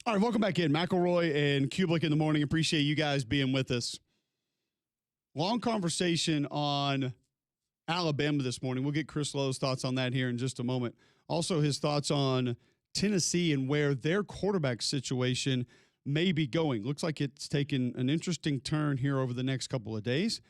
All right, welcome back in. McElroy and Cubelic in the morning. Appreciate you guys being with us. Long conversation on Alabama this morning. We'll get Chris Lowe's thoughts on that here in just a moment. Also, his thoughts on Tennessee and where their quarterback situation may be going. Looks like it's taken an interesting turn here over the next couple of days.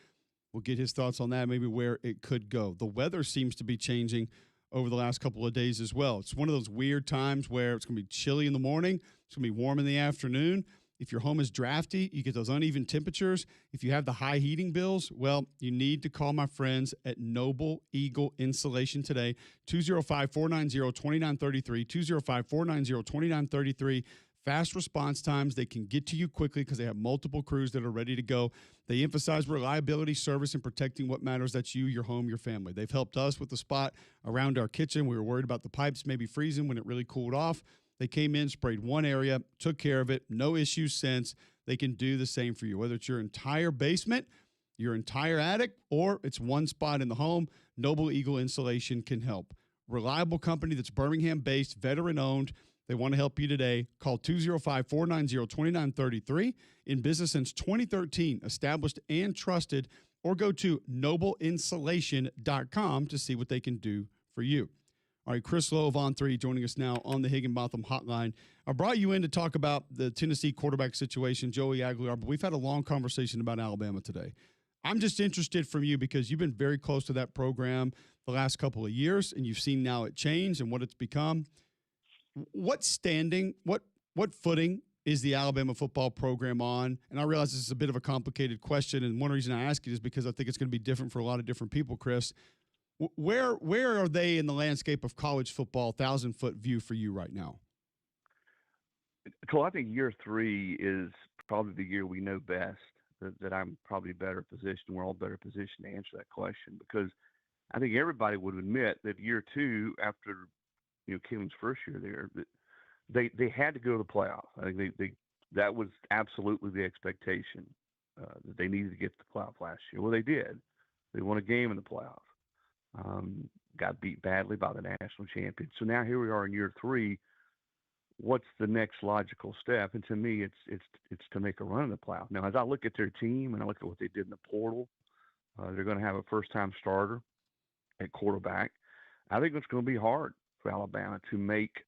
We'll get his thoughts on that, maybe where it could go. The weather seems to be changing over the last couple of days as well. It's one of those weird times where it's going to be chilly in the morning. It's going to be warm in the afternoon. If your home is drafty, you get those uneven temperatures. If you have the high heating bills, well, you need to call my friends at Noble Eagle Insulation today. 205-490-2933, 205-490-2933. Fast response times. They can get to you quickly because they have multiple crews that are ready to go. They emphasize reliability, service, and protecting what matters. That's you, your home, your family. They've helped us with the spot around our kitchen. We were worried about the pipes maybe freezing when it really cooled off. They came in, sprayed one area, took care of it. No issues since. They can do the same for you. Whether it's your entire basement, your entire attic, or it's one spot in the home, Noble Eagle Insulation can help. Reliable company that's Birmingham-based, veteran-owned. They want to help you today. Call 205-490-2933. In business since 2013, established and trusted, or go to nobleinsulation.com to see what they can do for you. All right, Chris Lowe of On3 joining us now on the Higginbotham Hotline. I brought you in to talk about the Tennessee quarterback situation, Joey Aguilar, but we've had a long conversation about Alabama today. I'm just interested from you because you've been very close to that program the last couple of years, and you've seen now it change and what it's become. What standing, what footing is the Alabama football program on? And I realize this is a bit of a complicated question, and one reason I ask it is because I think it's going to be different for a lot of different people, Chris. Where are they in the landscape of college football, 1,000-foot view for you right now? Well, I think year 3 is probably the year we know best, that I'm probably better positioned. We're all better positioned to answer that question, because I think everybody would admit that year 2, after Kevin's first year there, they had to go to the playoff. I think that was absolutely the expectation, that they needed to get to the playoff last year. Well, they did. They won a game in the playoff. Got beat badly by the national champion. So now here we are in year 3. What's the next logical step? And to me, it's to make a run in the playoff. Now, as I look at their team and I look at what they did in the portal, they're going to have a first-time starter at quarterback. I think it's going to be hard for Alabama to make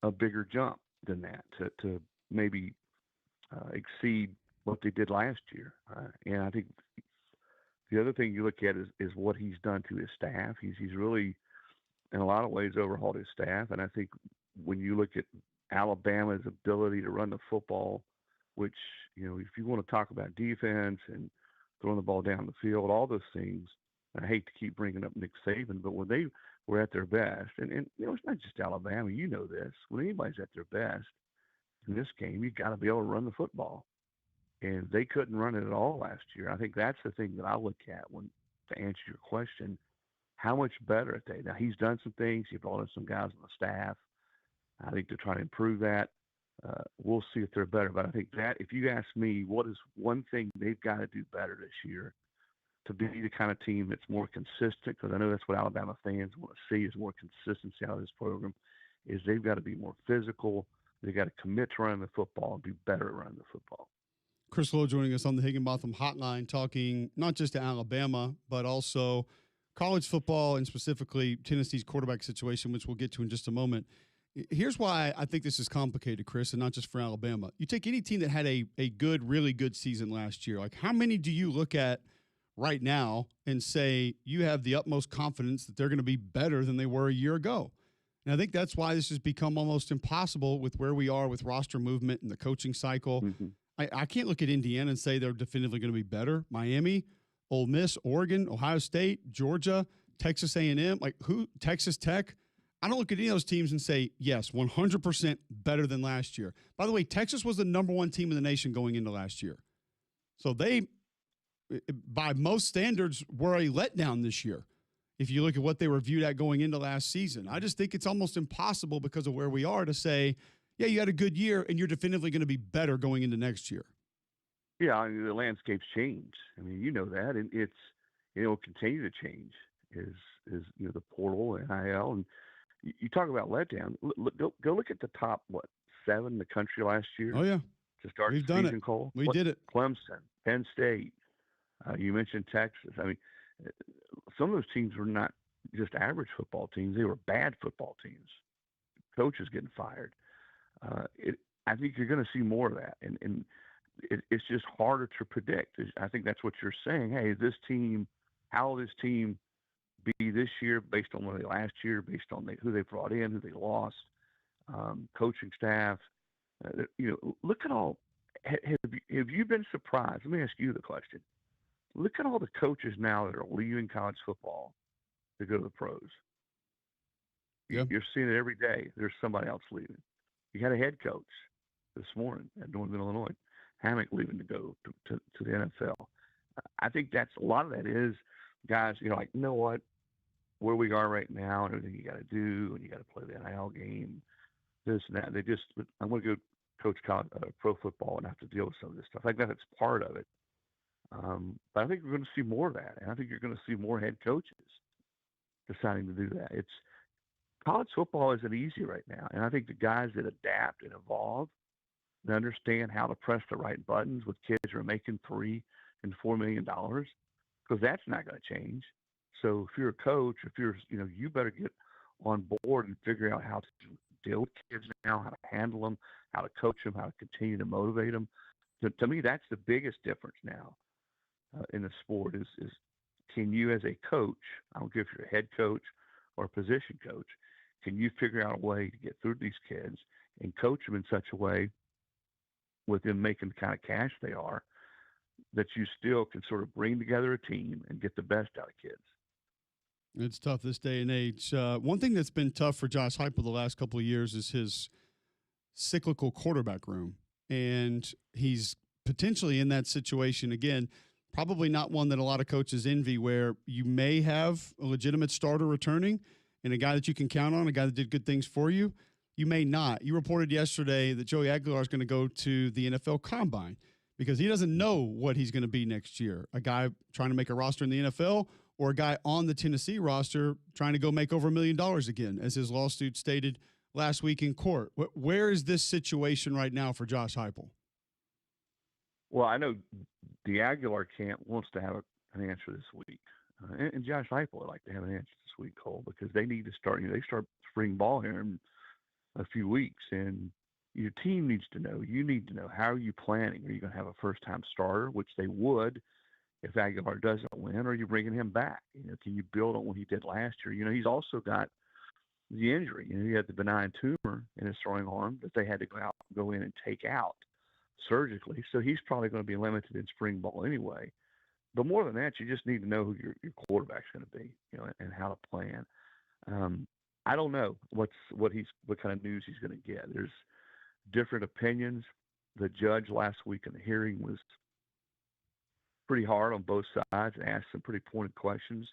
a bigger jump than that, to maybe exceed what they did last year. And I think the other thing you look at is what he's done to his staff. He's really, in a lot of ways, overhauled his staff. And I think when you look at Alabama's ability to run the football, which, if you want to talk about defense and throwing the ball down the field, all those things, I hate to keep bringing up Nick Saban, but when they were at their best, and it's not just Alabama, this. When anybody's at their best in this game, you've got to be able to run the football. And they couldn't run it at all last year. I think that's the thing that I look at to answer your question, how much better are they? Now, he's done some things. He brought in some guys on the staff. I think they're trying to improve that. We'll see if they're better. But I think that, if you ask me, what is one thing they've got to do better this year to be the kind of team that's more consistent, because I know that's what Alabama fans want to see, is more consistency out of this program, is they've got to be more physical. They've got to commit to running the football and be better at running the football. Chris Lowe joining us on the Higginbotham Hotline, talking not just to Alabama, but also college football and specifically Tennessee's quarterback situation, which we'll get to in just a moment. Here's why I think this is complicated, Chris, and not just for Alabama. You take any team that had a good, really good season last year. Like, how many do you look at right now and say you have the utmost confidence that they're going to be better than they were a year ago? And I think that's why this has become almost impossible with where we are with roster movement and the coaching cycle. Mm-hmm. I can't look at Indiana and say they're definitively going to be better. Miami, Ole Miss, Oregon, Ohio State, Georgia, Texas A&M, Texas Tech. I don't look at any of those teams and say, yes, 100% better than last year. By the way, Texas was the number 1 team in the nation going into last year. So they, by most standards, were a letdown this year. If you look at what they were viewed at going into last season, I just think it's almost impossible because of where we are to say, yeah, you had a good year and you're definitively going to be better going into next year. Yeah, I mean, the landscape's changed. I mean, you know that, and it will continue to change. Is the portal and NIL, and you talk about letdown. Go look at the top 7 in the country last year Oh, yeah. to start We've the done season, it. Cole? We did it. Clemson, Penn State. You mentioned Texas. I mean, some of those teams were not just average football teams; they were bad football teams. Coaches getting fired. I think you're going to see more of that, and it's just harder to predict. I think that's what you're saying. Hey, this team, how will this team be this year based on what they last year, based on who they brought in, who they lost, coaching staff. Look at all. Have you been surprised? Let me ask you the question. Look at all the coaches now that are leaving college football to go to the pros. Yeah. You're seeing it every day. There's somebody else leaving. You had a head coach this morning at Northern Illinois, Hammock, leaving to go to the NFL. I think that's a lot of that is guys, like, you know what, where we are right now and everything you got to do, and you got to play the NIL game, this and that. I'm going to go coach college, pro football and have to deal with some of this stuff. I think that's part of it. But I think we're going to see more of that, and I think you're going to see more head coaches deciding to do that. College football isn't easy right now, and I think the guys that adapt and evolve and understand how to press the right buttons with kids who are making $3 and $4 million, because that's not going to change. So if you're a coach, you better get on board and figure out how to deal with kids now, how to handle them, how to coach them, how to continue to motivate them. To me, that's the biggest difference now in the sport is can you as a coach, I don't care if you're a head coach or a position coach, can you figure out a way to get through these kids and coach them in such a way with them making the kind of cash they are that you still can sort of bring together a team and get the best out of kids? It's tough this day and age. One thing that's been tough for Josh Heupel the last couple of years is his cyclical quarterback room. And he's potentially in that situation again, probably not one that a lot of coaches envy, where you may have a legitimate starter returning and a guy that you can count on, a guy that did good things for you. You may not. You reported yesterday that Joey Aguilar is going to go to the NFL Combine because he doesn't know what he's going to be next year. A guy trying to make a roster in the NFL or a guy on the Tennessee roster trying to go make over $1 million again, as his lawsuit stated last week in court. Where is this situation right now for Josh Heupel? Well, I know the Aguilar camp wants to have an answer this week. And Josh Heupel would like to have an answer this week, Cole, because they need to start, they start spring ball here in a few weeks. And your team needs to know, you need to know, how are you planning? Are you going to have a first-time starter, which they would if Aguilar doesn't win, or are you bringing him back? Can you build on what he did last year? He's also got the injury. He had the benign tumor in his throwing arm that they had to go in and take out surgically. So he's probably going to be limited in spring ball anyway. But more than that, you just need to know who your quarterback's going to be, and how to plan. I don't know what kind of news he's going to get. There's different opinions. The judge last week in the hearing was pretty hard on both sides and asked some pretty pointed questions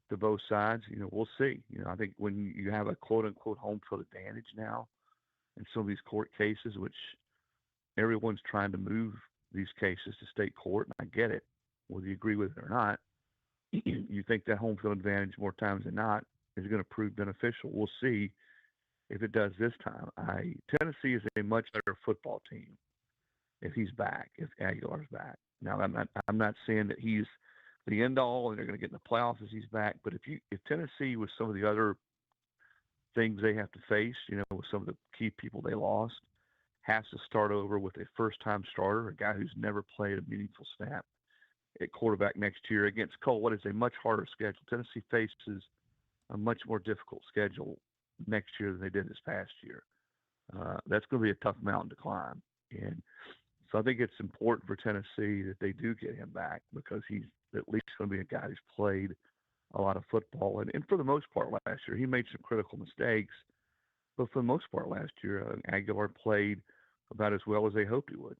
to both sides. We'll see. I think when you have a quote unquote home field advantage now in some of these court cases, which everyone's trying to move these cases to state court, and I get it, whether you agree with it or not, you think that home field advantage more times than not is going to prove beneficial. We'll see if it does this time. Tennessee is a much better football team if he's back, if Aguilar's back. Now, I'm not saying that he's the end all and they're going to get in the playoffs as he's back, but if Tennessee, with some of the other things they have to face, with some of the key people they lost, has to start over with a first-time starter, a guy who's never played a meaningful snap at quarterback next year against Cole, what is a much harder schedule. Tennessee faces a much more difficult schedule next year than they did this past year. That's going to be a tough mountain to climb. And so I think it's important for Tennessee that they do get him back, because he's at least going to be a guy who's played a lot of football. And for the most part last year, he made some critical mistakes, but for the most part last year, Aguilar played about as well as they hoped he would.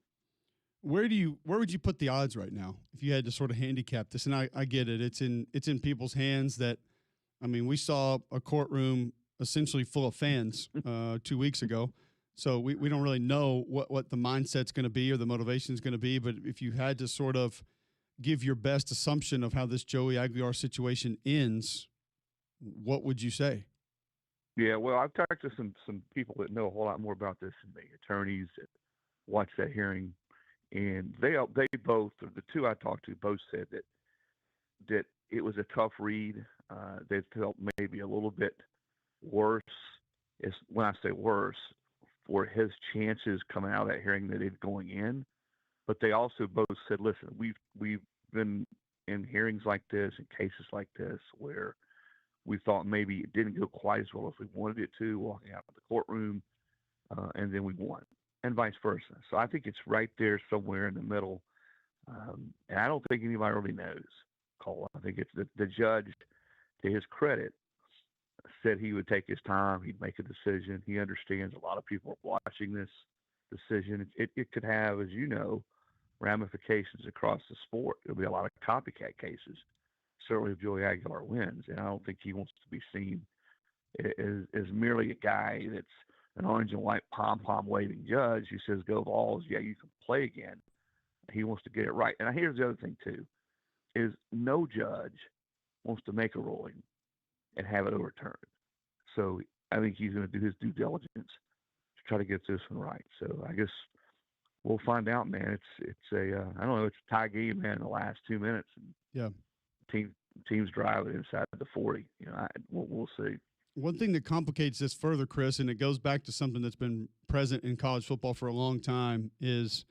Where would you put the odds right now if you had to sort of handicap this? And I get it. It's in people's hands that, we saw a courtroom essentially full of fans 2 weeks ago. So we don't really know what the mindset's going to be or the motivation is going to be. But if you had to sort of give your best assumption of how this Joey Aguilar situation ends, what would you say? Yeah, well, I've talked to some people that know a whole lot more about this than me, attorneys that watch that hearing, and they both, or the two I talked to, both said that it was a tough read. They felt maybe a little bit worse. Is when I say worse, for his chances coming out of that hearing than it going in. But they also both said, listen, we've been in hearings like this and cases like this where we thought maybe it didn't go quite as well as we wanted it to, walking out of the courtroom, and then we won, and vice versa. So I think it's right there somewhere in the middle, and I don't think anybody really knows, Cole. I think it's the judge, to his credit, said he would take his time, he'd make a decision. He understands a lot of people are watching this decision. It could have, as you know, ramifications across the sport. There'll be a lot of copycat cases. Certainly, if Joey Aguilar wins, and I don't think he wants to be seen as merely a guy that's an orange and white pom pom waving judge who says go balls, yeah, you can play again. He wants to get it right. And here's the other thing too: is no judge wants to make a ruling and have it overturned. So I think he's going to do his due diligence to try to get this one right. So I guess we'll find out, man. It's a I don't know, it's a tie game, man. In the last 2 minutes, and Yeah. teams drive it inside the 40. We'll see. One thing that complicates this further, Chris, and it goes back to something that's been present in college football for a long time, is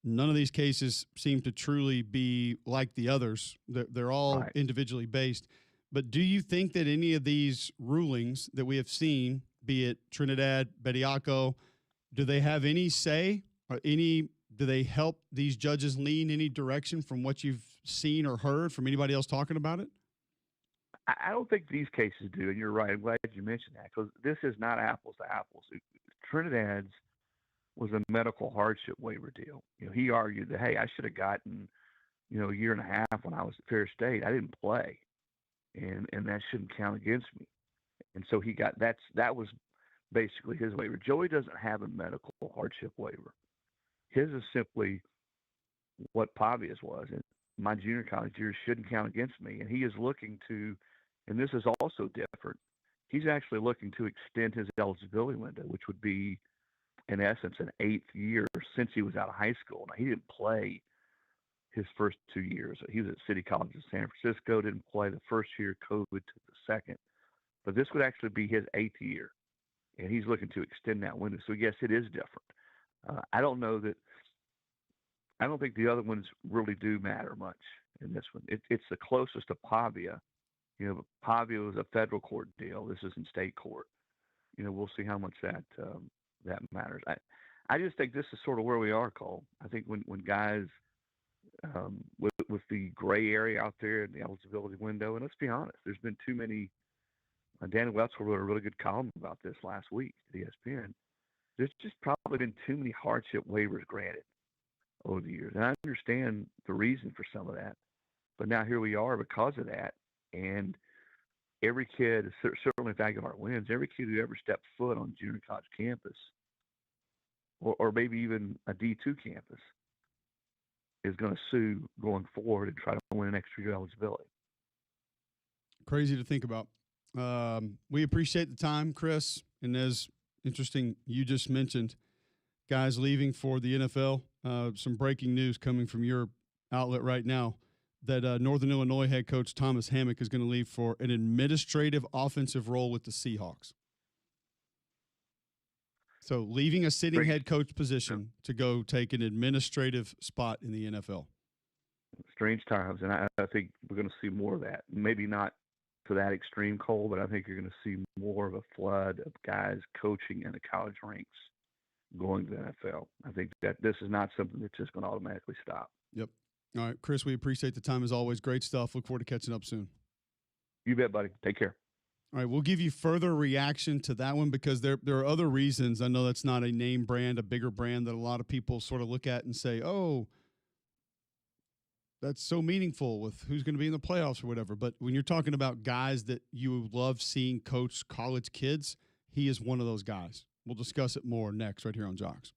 none of these cases seem to truly be like the others. They're all Right. individually based. But do you think that any of these rulings that we have seen, be it Trinidad, Bediaco, do they have any say or do they help these judges lean any direction from what you've seen or heard from anybody else talking about it? I don't think these cases do, and you're right. I'm glad you mentioned that because this is not apples to apples. Trinidad's was a medical hardship waiver deal. He argued that, hey, I should have gotten, a year and a half when I was at Fair State. I didn't play, and that shouldn't count against me. And so he got that was basically his waiver. Joey doesn't have a medical hardship waiver. His is simply what Pavia's was. And my junior college years shouldn't count against me. And he is looking to, and this is also different, he's actually looking to extend his eligibility window, which would be, in essence, an 8th year since he was out of high school. Now, he didn't play his first 2 years. He was at City College in San Francisco, didn't play the first year, COVID took the second. But this would actually be his 8th year, and he's looking to extend that window. So, yes, it is different. I don't think the other ones really do matter much in this one. It's the closest to Pavia. Pavia was a federal court deal. This is in state court. We'll see how much that matters. I just think this is sort of where we are, Cole. I think when guys with the gray area out there in the eligibility window, and let's be honest, there's been too many. Danny Wetzel wrote a really good column about this last week at ESPN. There's just probably been too many hardship waivers granted over the years. And I understand the reason for some of that. But now here we are because of that. And every kid, certainly if Aguilar wins, every kid who ever stepped foot on junior college campus or maybe even a D2 campus is going to sue going forward and try to win an extra year eligibility. Crazy to think about. We appreciate the time, Chris. And as interesting, you just mentioned guys leaving for the NFL. Some breaking news coming from your outlet right now that Northern Illinois head coach Thomas Hammock is going to leave for an administrative offensive role with the Seahawks. So leaving a sitting head coach position to go take an administrative spot in the NFL. Strange times, and I think we're going to see more of that. Maybe not to that extreme, Cole, but I think you're going to see more of a flood of guys coaching in the college ranks going to the NFL. I think that this is not something that's just going to automatically stop. Yep. All right, Chris, we appreciate the time as always. Great stuff. Look forward to catching up soon. You bet, buddy. Take care. All right, we'll give you further reaction to that one because there are other reasons. I know that's not a name brand, a bigger brand that a lot of people sort of look at and say, oh, that's so meaningful with who's going to be in the playoffs or whatever. But when you're talking about guys that you love seeing coach college kids, he is one of those guys. We'll discuss it more next right here on Jocks.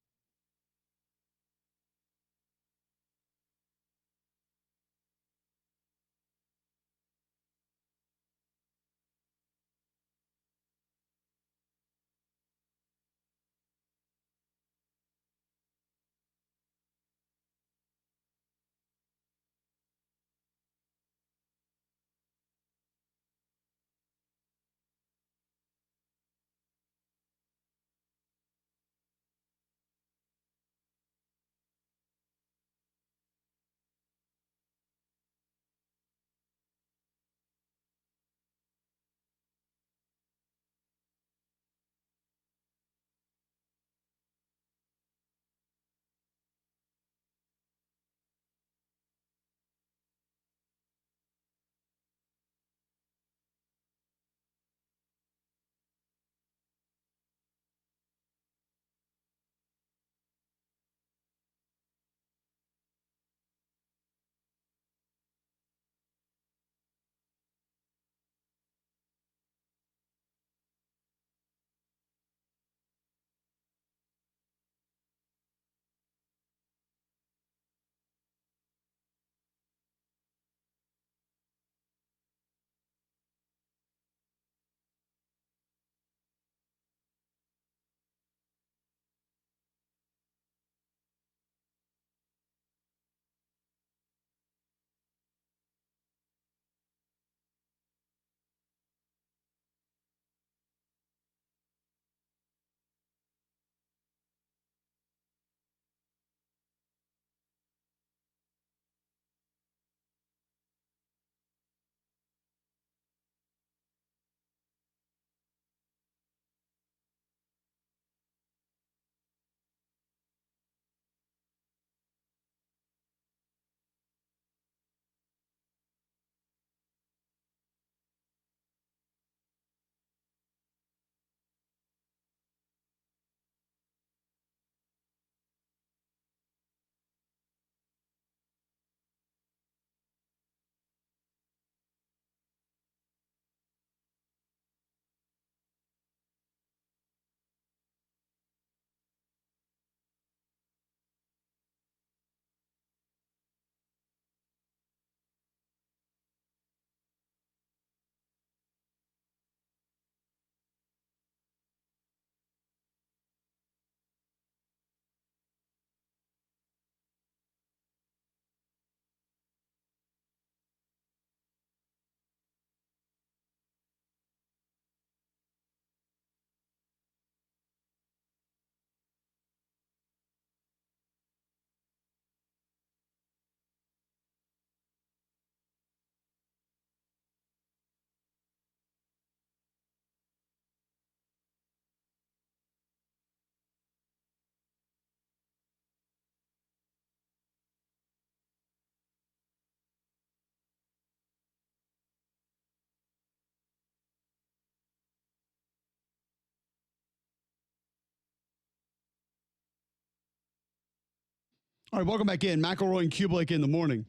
All right, welcome back in. McElroy and Cubelic in the morning.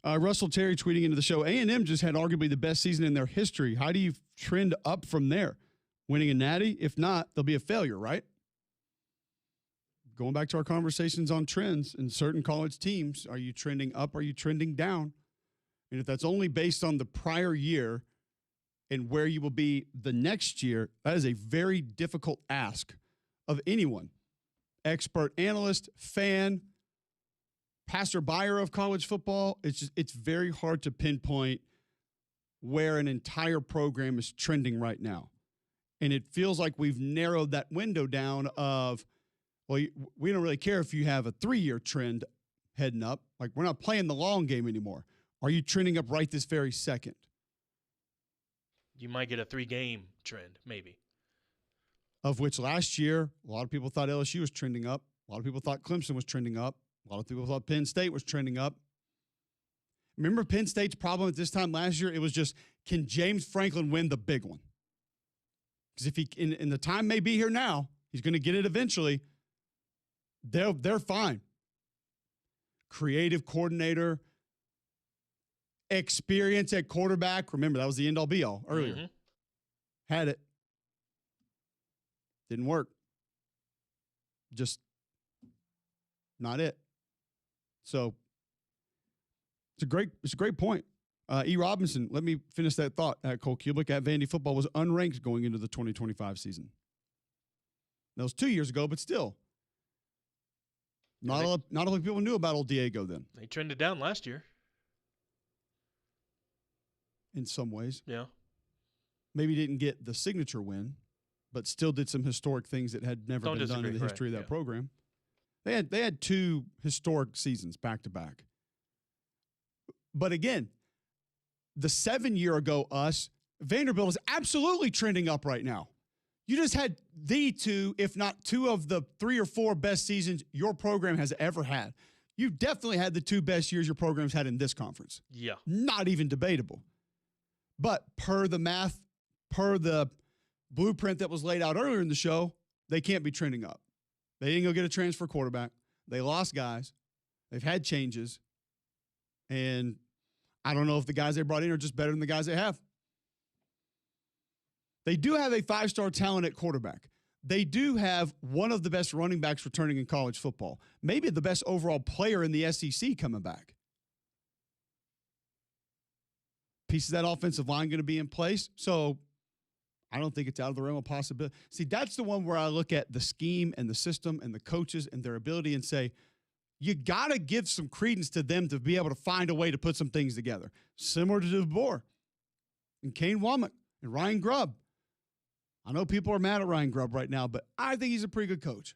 Russell Terry tweeting into the show, A&M just had arguably the best season in their history. How do you trend up from there? Winning a natty? If not, they'll be a failure, right? Going back to our conversations on trends in certain college teams, are you trending up? Are you trending down? And if that's only based on the prior year and where you will be the next year, that is a very difficult ask of anyone. Expert analyst, fan, passer buyer of college football. It's very hard to pinpoint where an entire program is trending right now. And it feels like we've narrowed that window down of, well, we don't really care if you have a 3-year trend heading up. Like, we're not playing the long game anymore. Are you trending up right this very second? You might get a 3-game trend, maybe. Of which last year, a lot of people thought LSU was trending up. A lot of people thought Clemson was trending up. A lot of people thought Penn State was trending up. Remember Penn State's problem at this time last year? It was just, can James Franklin win the big one? Because if he, and the time may be here now, he's going to get it eventually. They're fine. Creative coordinator, experience at quarterback. Remember, that was the end-all be-all earlier. Mm-hmm. Had it. Didn't work. Just not it. So it's a great point. E. Robinson, let me finish that thought at Cole Cubelic at Vandy football was unranked going into the 2025 season. That was 2 years ago, but still. Not a lot of people knew about old Diego then. They trended down last year. In some ways. Yeah. Maybe didn't get the signature win, but still did some historic things that had never been done in the history of that program. They had 2 historic seasons back to back. But again, the 7 year ago us, Vanderbilt is absolutely trending up right now. You just had the 2, if not 2 of the 3 or 4 best seasons your program has ever had. You definitely had the 2 best years your program's had in this conference. Yeah. Not even debatable. But per the math, per the blueprint that was laid out earlier in the show, they can't be trending up. They didn't go get a transfer quarterback. They lost guys. They've had changes. And I don't know if the guys they brought in are just better than the guys they have. They do have a 5-star talent at quarterback. They do have one of the best running backs returning in college football. Maybe the best overall player in the SEC coming back. Piece of that offensive line going to be in place. So I don't think it's out of the realm of possibility. See, that's the one where I look at the scheme and the system and the coaches and their ability and say, you got to give some credence to them to be able to find a way to put some things together. Similar to DeBoer and Kane Womack and Ryan Grubb. I know people are mad at Ryan Grubb right now, but I think he's a pretty good coach.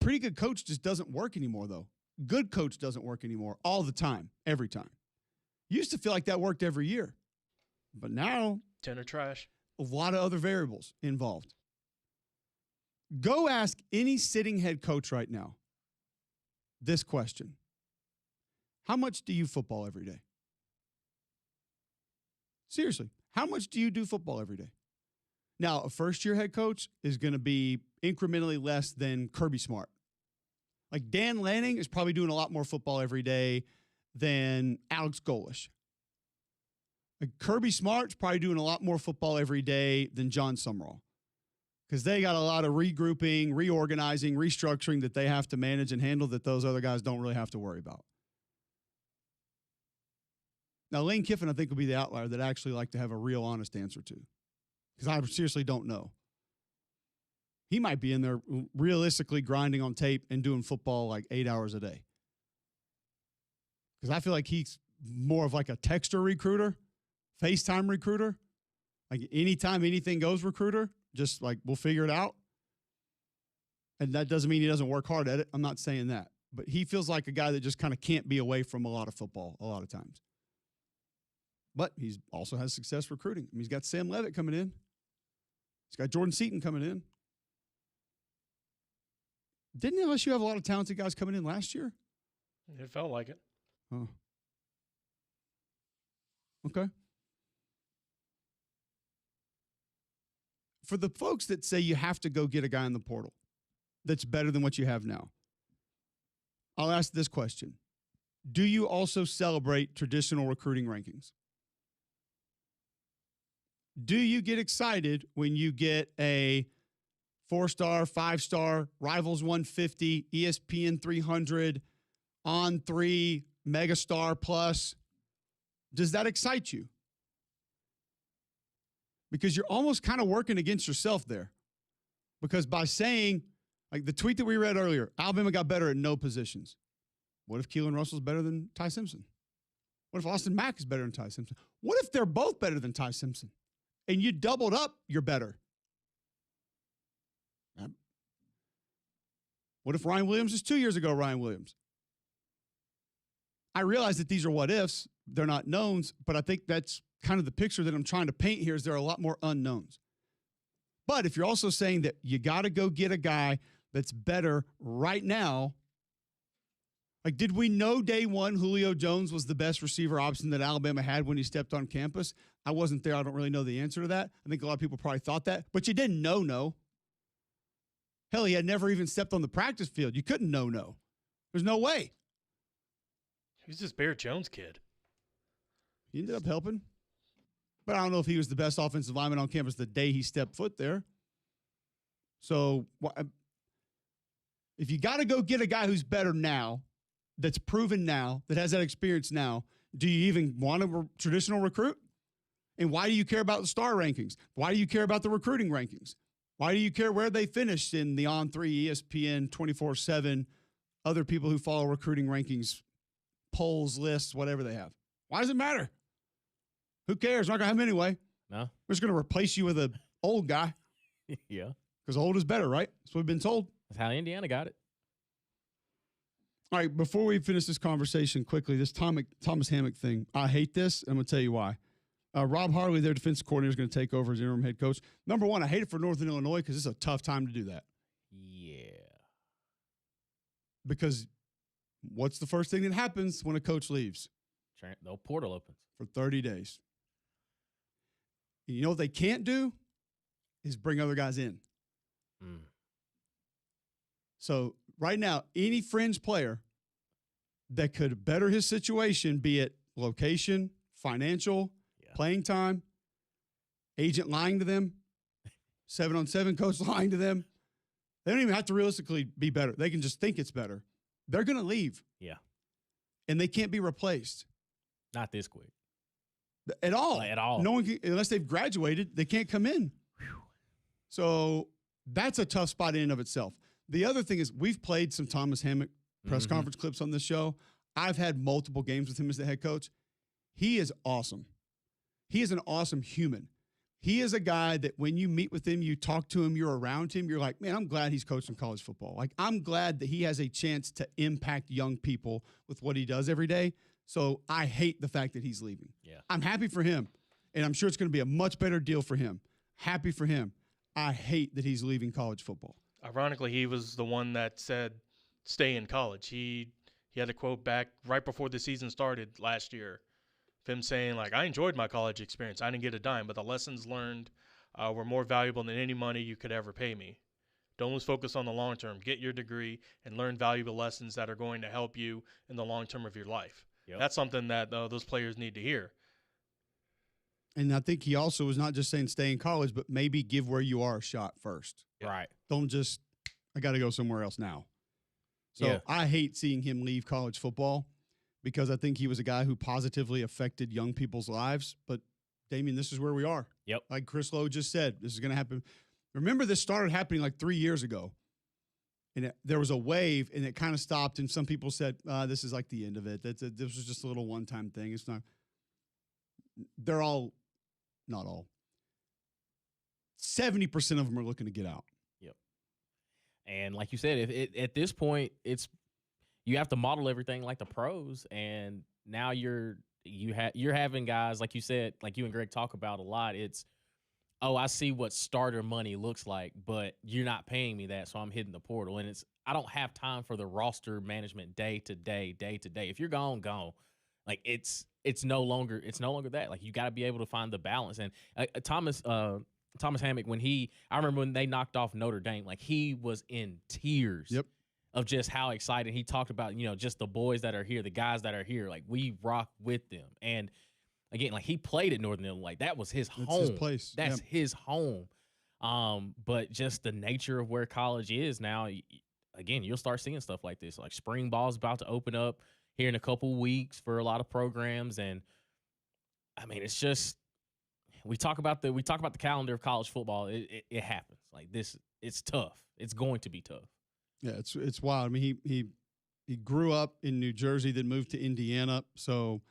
Pretty good coach just doesn't work anymore, though. Good coach doesn't work anymore all the time, every time. Used to feel like that worked every year. But now, 10 are trash. A lot of other variables involved. Go ask any sitting head coach right now this question. How much do you football every day? Seriously, how much do you do football every day? Now, a first-year head coach is going to be incrementally less than Kirby Smart. Like Dan Lanning is probably doing a lot more football every day than Alex Golish. Like Kirby Smart's probably doing a lot more football every day than John Summerall. Because they got a lot of regrouping, reorganizing, restructuring that they have to manage and handle that those other guys don't really have to worry about. Now, Lane Kiffin, I think, will be the outlier that I actually like to have a real honest answer to. Because I seriously don't know. He might be in there realistically grinding on tape and doing football like 8 hours a day. Because I feel like he's more of like a texter recruiter, FaceTime recruiter, like anytime anything goes recruiter, just like we'll figure it out. And that doesn't mean he doesn't work hard at it. I'm not saying that. But he feels like a guy that just kind of can't be away from a lot of football a lot of times. But he also has success recruiting. I mean, he's got Sam Levitt coming in. He's got Jordan Seaton coming in. Didn't LSU have a lot of talented guys coming in last year? It felt like it. Oh. Okay. for the folks that say you have to go get a guy in the portal that's better than what you have now, I'll ask this question. Do you also celebrate traditional recruiting rankings? Do you get excited when you get a 4-star, 5-star, Rivals 150, ESPN 300, On 3, Megastar Plus? Does that excite you? Because you're almost kind of working against yourself there. Because by saying, like the tweet that we read earlier, Alabama got better at no positions. What if Keelan Russell's better than Ty Simpson? What if Austin Mack is better than Ty Simpson? What if they're both better than Ty Simpson? And you doubled up, you're better. What if Ryan Williams is 2 years ago Ryan Williams? I realize that these are what ifs. They're not knowns, but I think that's kind of the picture that I'm trying to paint here is there are a lot more unknowns. But if you're also saying that you got to go get a guy that's better right now, like did we know day one Julio Jones was the best receiver option that Alabama had when he stepped on campus? I wasn't there. I don't really know the answer to that. I think a lot of people probably thought that, but you didn't know. Hell, he had never even stepped on the practice field. You couldn't know. There's no way. Who's this Bear Jones kid? He ended up helping. But I don't know if he was the best offensive lineman on campus the day he stepped foot there. So if you got to go get a guy who's better now, that's proven now, that has that experience now, do you even want a traditional recruit? And why do you care about the star rankings? Why do you care about the recruiting rankings? Why do you care where they finished in the On3, ESPN, 24/7, other people who follow recruiting rankings, polls, lists, whatever they have? Why does it matter? Who cares? We're not going to have them anyway. No. We're just going to replace you with an old guy. Yeah. Because old is better, right? That's what we've been told. That's how Indiana got it. All right, before we finish this conversation quickly, this Thomas Hammock thing, I hate this, and I'm going to tell you why. Rob Harley, their defensive coordinator, is going to take over as interim head coach. Number one, I hate it for Northern Illinois because it's a tough time to do that. Yeah. Because what's the first thing that happens when a coach leaves? The portal opens. For 30 days. You know what they can't do is bring other guys in. Mm. So right now, any fringe player that could better his situation, be it location, financial, playing time, agent lying to them, 7-on-7 coach lying to them, they don't even have to realistically be better. They can just think it's better. They're going to leave. Yeah. And they can't be replaced. Not this quick. At all. At all. No one can, unless they've graduated, they can't come in. Whew. So that's a tough spot in and of itself. The other thing is we've played some Thomas Hammock press conference clips on this show. I've had multiple games with him as the head coach. He is awesome. He is an awesome human. He is a guy that when you meet with him, you talk to him, you're around him, you're like, man, I'm glad he's coaching college football. Like, I'm glad that he has a chance to impact young people with what he does every day. So I hate the fact that he's leaving. Yeah. I'm happy for him, and I'm sure it's going to be a much better deal for him. Happy for him. I hate that he's leaving college football. Ironically, he was the one that said stay in college. He had a quote back right before the season started last year of him saying, like, I enjoyed my college experience. I didn't get a dime, but the lessons learned were more valuable than any money you could ever pay me. Don't lose focus on the long term. Get your degree and learn valuable lessons that are going to help you in the long term of your life. Yep. That's something that those players need to hear. And I think he also was not just saying stay in college, but maybe give where you are a shot first. Right. Don't just, I got to go somewhere else now. So Yeah. I hate seeing him leave college football because I think he was a guy who positively affected young people's lives. But, Damien, this is where we are. Yep. Like Chris Lowe just said, this is going to happen. Remember, this started happening like 3 years ago. And there was a wave, and it kind of stopped. And some people said, this is like the end of it. This was just a little one-time thing. It's not. They're all, not all. 70% of them are looking to get out. Yep. And like you said, at this point, you have to model everything like the pros. And now you're having guys, like you said, like you and Greg talk about a lot. It's, oh, I see what starter money looks like, but you're not paying me that, so I'm hitting the portal. And I don't have time for the roster management day to day. If you're gone. Like it's no longer that. Like you got to be able to find the balance. And Thomas Thomas Hammock, I remember when they knocked off Notre Dame, like he was in tears. Yep. Of just how excited he talked about, just the boys that are here, the guys that are here, like we rock with them. And again, like he played at Northern Illinois, like that was his home. It's his place. That's his home. But just the nature of where college is now, again, you'll start seeing stuff like this. Like spring ball's about to open up here in a couple weeks for a lot of programs, and I mean, it's just we talk about the calendar of college football. It happens like this. It's tough. It's going to be tough. Yeah, it's wild. I mean, he grew up in New Jersey, then moved to Indiana, so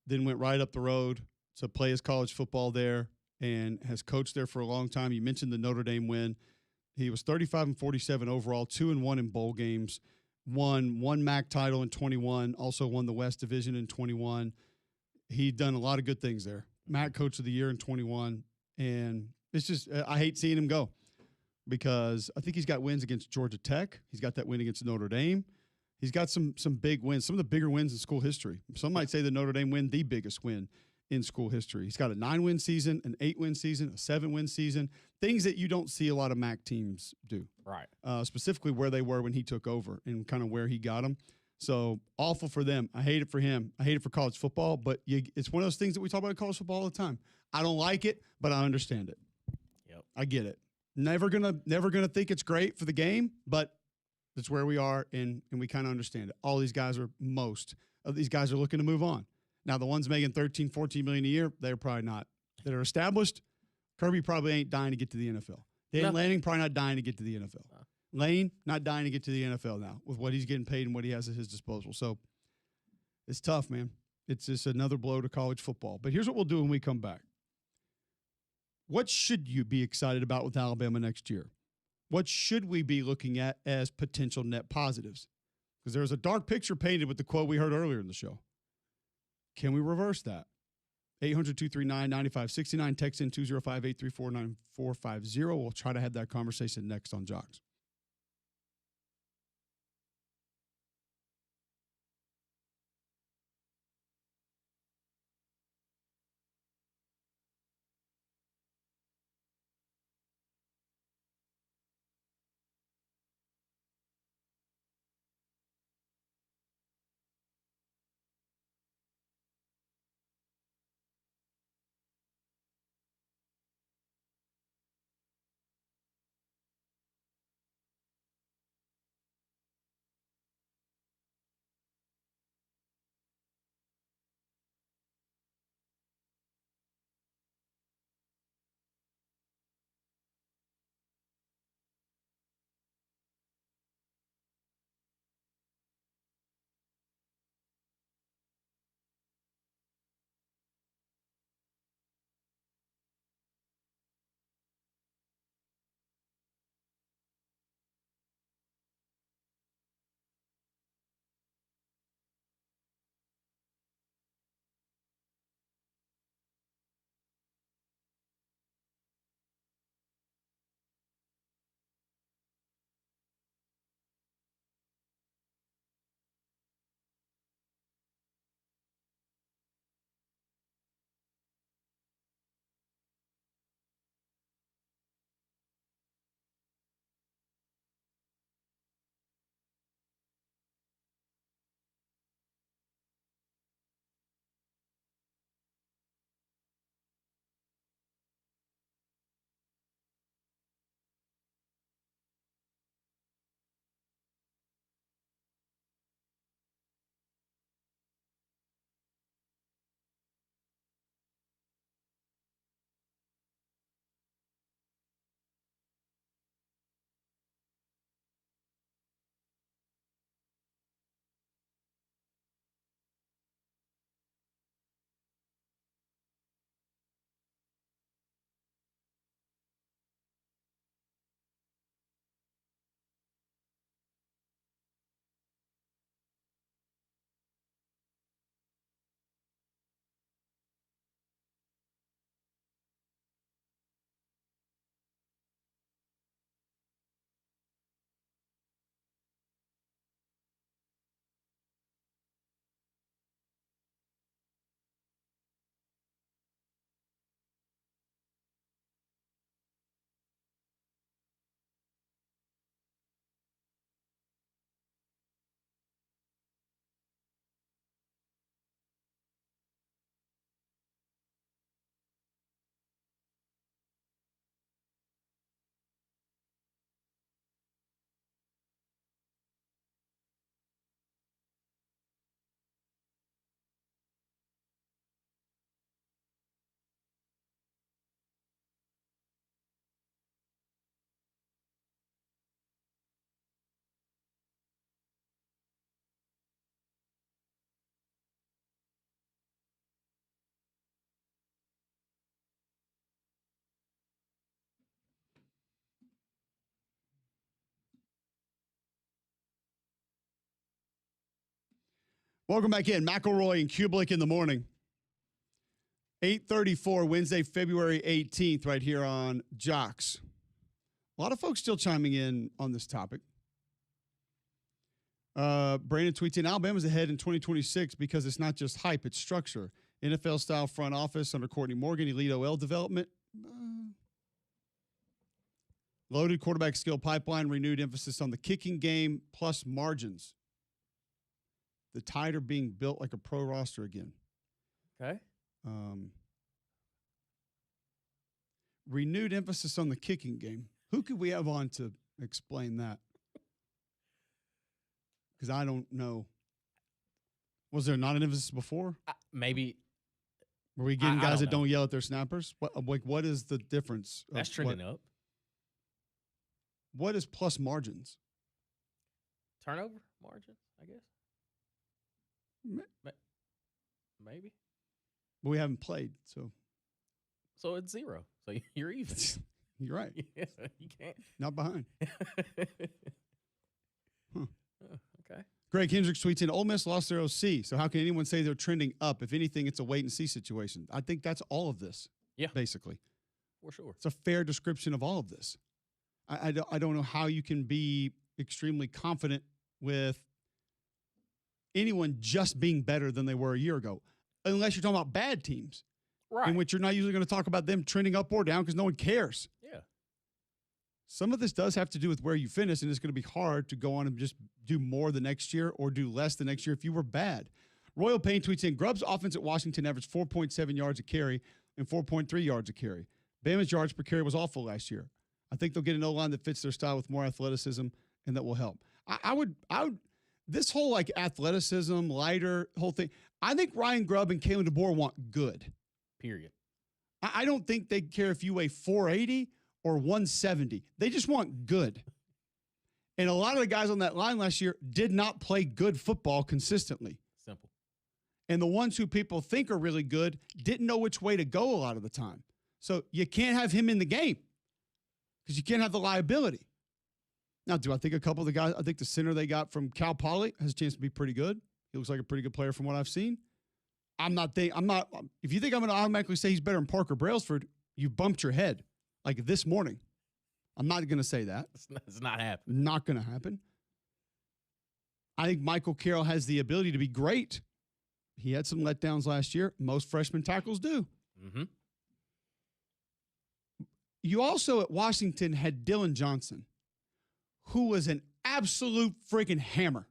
then went right up the road to play his college football there, and has coached there for a long time. You mentioned the Notre Dame win. He was 35-47 overall, 2-1 in bowl games, won one MAC title in 21, also won the West Division in 21. He'd done a lot of good things there. MAC Coach of the Year in 21, and it's just I hate seeing him go, because I think he's got wins against Georgia Tech. He's got that win against Notre Dame. He's got some big wins, some of the bigger wins in school history. Some might say the Notre Dame win, the biggest win in school history. He's got a 9-win season, an 8-win season, a 7-win season, things that you don't see a lot of MAC teams do. Right. Specifically where they were when he took over and kind of where he got them. So awful for them. I hate it for him. I hate it for college football, but it's one of those things that we talk about in college football all the time. I don't like it, but I understand it. Yep. I get it. Never gonna think it's great for the game, but that's where we are, and we kind of understand it. Most of these guys are looking to move on. Now, the ones making $13, $14 million a year, they're probably not. That are established, Kirby probably ain't dying to get to the NFL. Dan Lanning probably not dying to get to the NFL. Lane not dying to get to the NFL now with what he's getting paid and what he has at his disposal. So it's tough, man. It's just another blow to college football. But here's what we'll do when we come back. What should you be excited about with Alabama next year? What should we be looking at as potential net positives? Because there's a dark picture painted with the quote we heard earlier in the show. Can we reverse that? 800-239-9569. Text in 205-834-9450. We'll try to have that conversation next on Jocks. Welcome back in. McElroy and Cubelic in the morning. 8:34, Wednesday, February 18th, right here on Jocks. A lot of folks still chiming in on this topic. Brandon tweets in, Alabama's ahead in 2026 because it's not just hype, it's structure. NFL-style front office under Courtney Morgan, elite OL development. Loaded quarterback skill pipeline, renewed emphasis on the kicking game, plus margins. The Tide are being built like a pro roster again. Okay. Renewed emphasis on the kicking game. Who could we have on to explain that? Because I don't know. Was there not an emphasis before? Maybe. Were we getting guys that don't yell at their snappers? What is the difference? That's trending up. What is plus margins? Turnover margins, I guess. Maybe. But we haven't played, so. So it's 0. So you're even. You're right. Yeah, you can't. Not behind. Okay. Greg Hendricks tweets in, Ole Miss lost their OC, so how can anyone say they're trending up? If anything, it's a wait-and-see situation. I think that's all of this, basically. For sure. It's a fair description of all of this. I don't know how you can be extremely confident with anyone just being better than they were a year ago, unless you're talking about bad teams, right? In which you're not usually going to talk about them trending up or down because no one cares. Yeah. Some of this does have to do with where you finish, and it's going to be hard to go on and just do more the next year or do less the next year if you were bad. Royal Payne tweets in, Grubb's offense at Washington averaged 4.7 yards a carry and 4.3 yards a carry. Bama's yards per carry was awful last year. I think they'll get an O-line that fits their style with more athleticism, and that will help. I would, this whole like athleticism, lighter, whole thing, I think Ryan Grubb and Kalen DeBoer want good. Period. I don't think they care if you weigh 480 or 170. They just want good. And a lot of the guys on that line last year did not play good football consistently. Simple. And the ones who people think are really good didn't know which way to go a lot of the time. So you can't have him in the game because you can't have the liability. Now, do I think a couple of the guys, I think the center they got from Cal Poly has a chance to be pretty good. He looks like a pretty good player from what I've seen. If you think I'm going to automatically say he's better than Parker Brailsford, you bumped your head like this morning. I'm not going to say that. It's not happening. Not going to happen. I think Michael Carroll has the ability to be great. He had some letdowns last year. Most freshman tackles do. Mm-hmm. You also at Washington had Dylan Johnson, who was an absolute freaking hammer.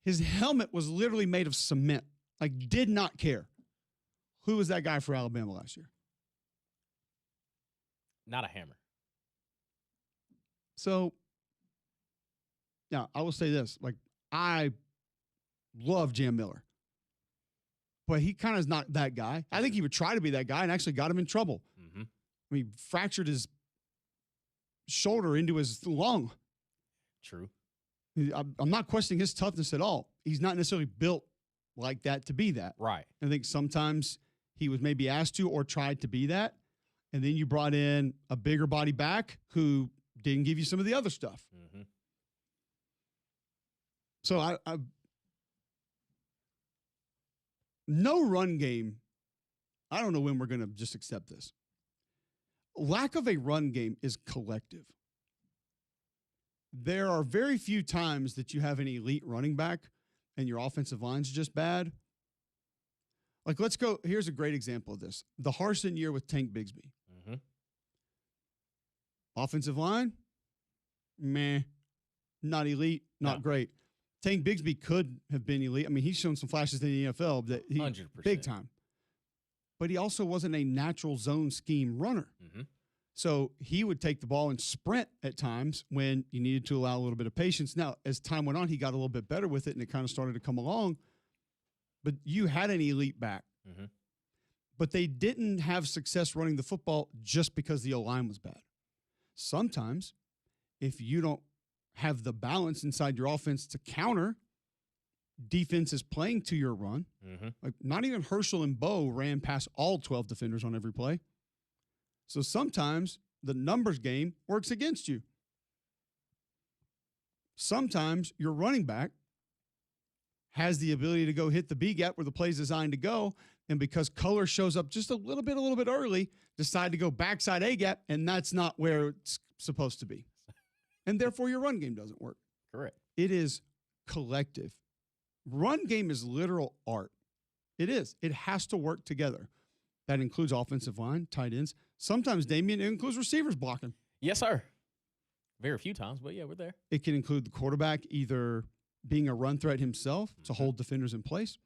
His helmet was literally made of cement. Like, did not care. Who was that guy for Alabama last year? Not a hammer. So, now, I will say this. Like, I love Jam Miller. But he kind of is not that guy. I think he would try to be that guy and actually got him in trouble. Mm-hmm. I mean, fractured his shoulder into his lung. True. I'm not questioning his toughness at all. He's not necessarily built like that to be that. Right. I think sometimes he was maybe asked to or tried to be that. And then you brought in a bigger body back who didn't give you some of the other stuff. Mm-hmm. So no run game. I don't know when we're going to just accept this. Lack of a run game is collective. There are very few times that you have an elite running back and your offensive line's just bad. Like, let's go. Here's a great example of this. The Harsin year with Tank Bigsby. Mm-hmm. Offensive line, meh. Not elite, not great. Tank Bigsby could have been elite. I mean, he's shown some flashes in the NFL that he 100%. Big time. But he also wasn't a natural zone scheme runner. Mm-hmm. So he would take the ball and sprint at times when you needed to allow a little bit of patience. Now, as time went on, he got a little bit better with it, and it kind of started to come along. But you had an elite back. Mm-hmm. But they didn't have success running the football just because the O-line was bad. Sometimes, if you don't have the balance inside your offense to counter defenses playing to your run, mm-hmm. like not even Herschel and Bo ran past all 12 defenders on every play. So sometimes the numbers game works against you. Sometimes your running back has the ability to go hit the B gap where the play is designed to go. And because color shows up just a little bit early, decide to go backside A gap, and that's not where it's supposed to be. And therefore, your run game doesn't work. Correct. It is collective. Run game is literal art. It is. It has to work together. That includes offensive line, tight ends. Sometimes, Damian, it includes receivers blocking. Yes, sir. Very few times, but yeah, we're there. It can include the quarterback either being a run threat himself to hold defenders in place,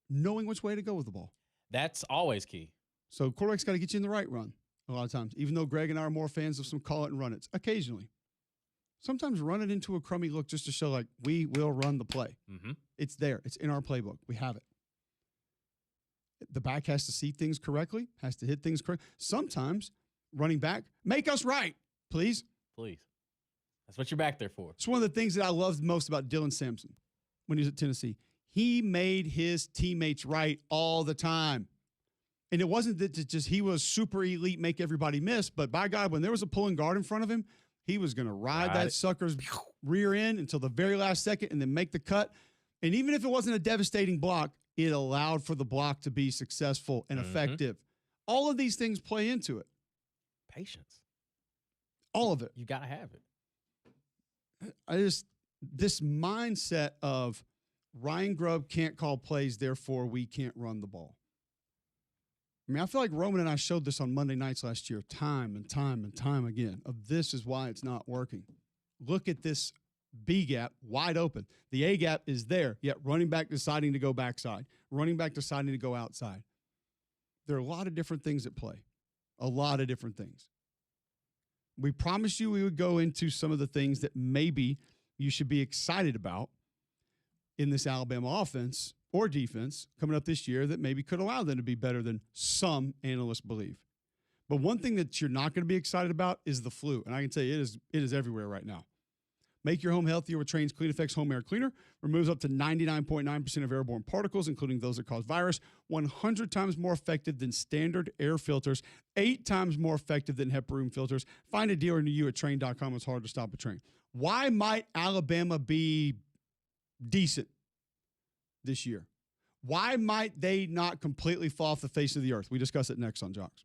knowing which way to go with the ball. That's always key. So quarterback's got to get you in the right run a lot of times, even though Greg and I are more fans of some call it and run it. Occasionally. Sometimes run it into a crummy look just to show like we will run the play. Mm-hmm. It's there. It's in our playbook. We have it. The back has to see things correctly, has to hit things correct. Sometimes running back, make us right, please. Please. That's what you're back there for. It's one of the things that I loved most about Dylan Sampson when he was at Tennessee. He made his teammates right all the time. And it wasn't that just he was super elite, make everybody miss, but by God, when there was a pulling guard in front of him, he was going to ride that sucker's rear end until the very last second and then make the cut. And even if it wasn't a devastating block, it allowed for the block to be successful and effective. All of these things play into it. Patience. All of it. You got to have it. This mindset of Ryan Grubb can't call plays, therefore we can't run the ball. I mean, I feel like Roman and I showed this on Monday nights last year time and time and time again of this is why it's not working. Look at this B gap wide open. The A gap is there, yet running back deciding to go backside, running back deciding to go outside. There are a lot of different things at play, a lot of different things. We promised you we would go into some of the things that maybe you should be excited about in this Alabama offense or defense coming up this year that maybe could allow them to be better than some analysts believe. But one thing that you're not going to be excited about is the flu. And I can tell you it is everywhere right now. Make your home healthier with Trane's Clean Effects Home Air Cleaner. Removes up to 99.9% of airborne particles, including those that cause virus. 100 times more effective than standard air filters. 8 times more effective than HEPA room filters. Find a dealer near you at Trane.com. It's hard to stop a Trane. Why might Alabama be decent this year? Why might they not completely fall off the face of the earth? We discuss it next on Jocks.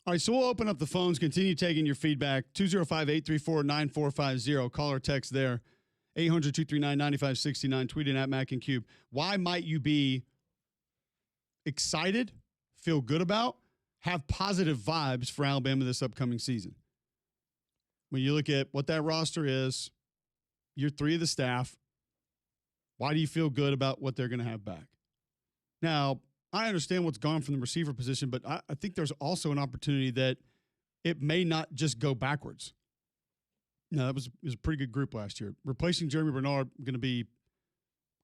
All right, so we'll open up the phones, continue taking your feedback. 205-834-9450. Call or text there. 800-239-9569. Tweet in at Mac and Cube. Why might you be excited, feel good about, have positive vibes for Alabama this upcoming season? When you look at what that roster is, year 3 of the staff, why do you feel good about what they're going to have back? Now, I understand what's gone from the receiver position, but I think there's also an opportunity that it may not just go backwards. No, it was a pretty good group last year. Replacing Jeremy Bernard going to be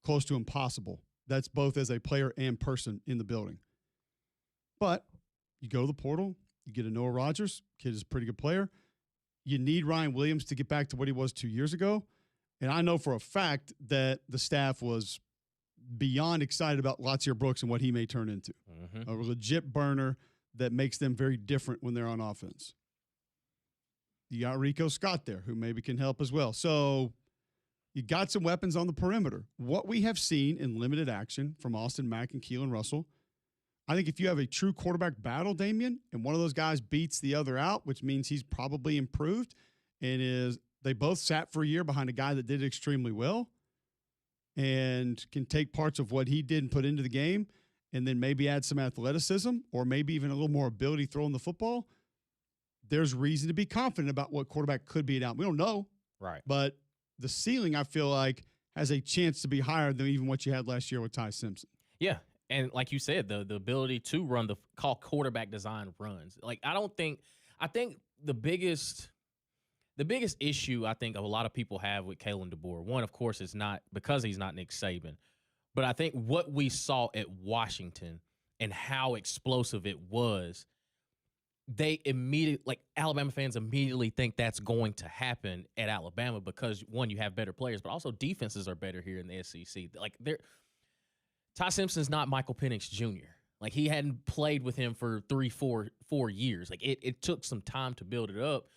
close to impossible. That's both as a player and person in the building. But you go to the portal, you get a Noah Rogers. Kid is a pretty good player. You need Ryan Williams to get back to what he was 2 years ago. And I know for a fact that the staff was beyond excited about Latsier Brooks and what he may turn into. Mm-hmm. A legit burner that makes them very different when they're on offense. You got Rico Scott there, who maybe can help as well. So you got some weapons on the perimeter. What we have seen in limited action from Austin Mack and Keelan Russell, I think if you have a true quarterback battle, Damian, and one of those guys beats the other out, which means he's probably improved, and they both sat for a year behind a guy that did extremely well and can take parts of what he did and put into the game and then maybe add some athleticism or maybe even a little more ability throwing the football, there's reason to be confident about what quarterback could be at Alabama. We don't know. Right. But the ceiling, I feel like, has a chance to be higher than even what you had last year with Ty Simpson. Yeah. And like you said, the ability to call quarterback design runs. Like, I think the biggest issue I think a lot of people have with Kalen DeBoer, one, of course, is not because he's not Nick Saban, but I think what we saw at Washington and how explosive it was, Alabama fans immediately think that's going to happen at Alabama because, one, you have better players, but also defenses are better here in the SEC. Like, Ty Simpson's not Michael Penix Jr. Like, he hadn't played with him for 4 years. Like, it took some time to build it up.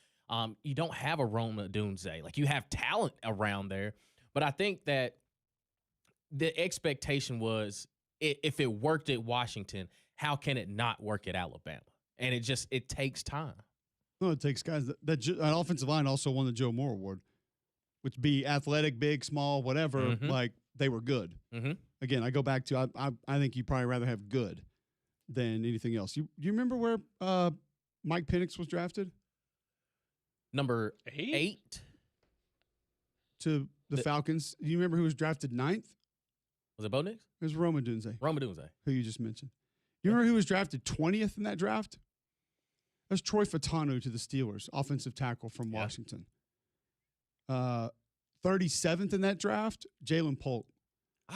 You don't have a Rome Odunze. Like, you have talent around there, but I think that the expectation was if it worked at Washington, how can it not work at Alabama? And it takes time. Well, it takes guys that an offensive line also won the Joe Moore Award, which be athletic, big, small, whatever. Mm-hmm. Like, they were good. Mm-hmm. Again, I go back to I think you'd probably rather have good than anything else. You remember where Mike Penix was drafted? Number 8 to the Falcons. Do you remember who was drafted 9th? Was it Bo Nix? It was Rome Odunze. Who you just mentioned. You remember who was drafted 20th in that draft? That was Troy Fatanu to the Steelers, offensive tackle from Washington. 37th in that draft, Jalen Polk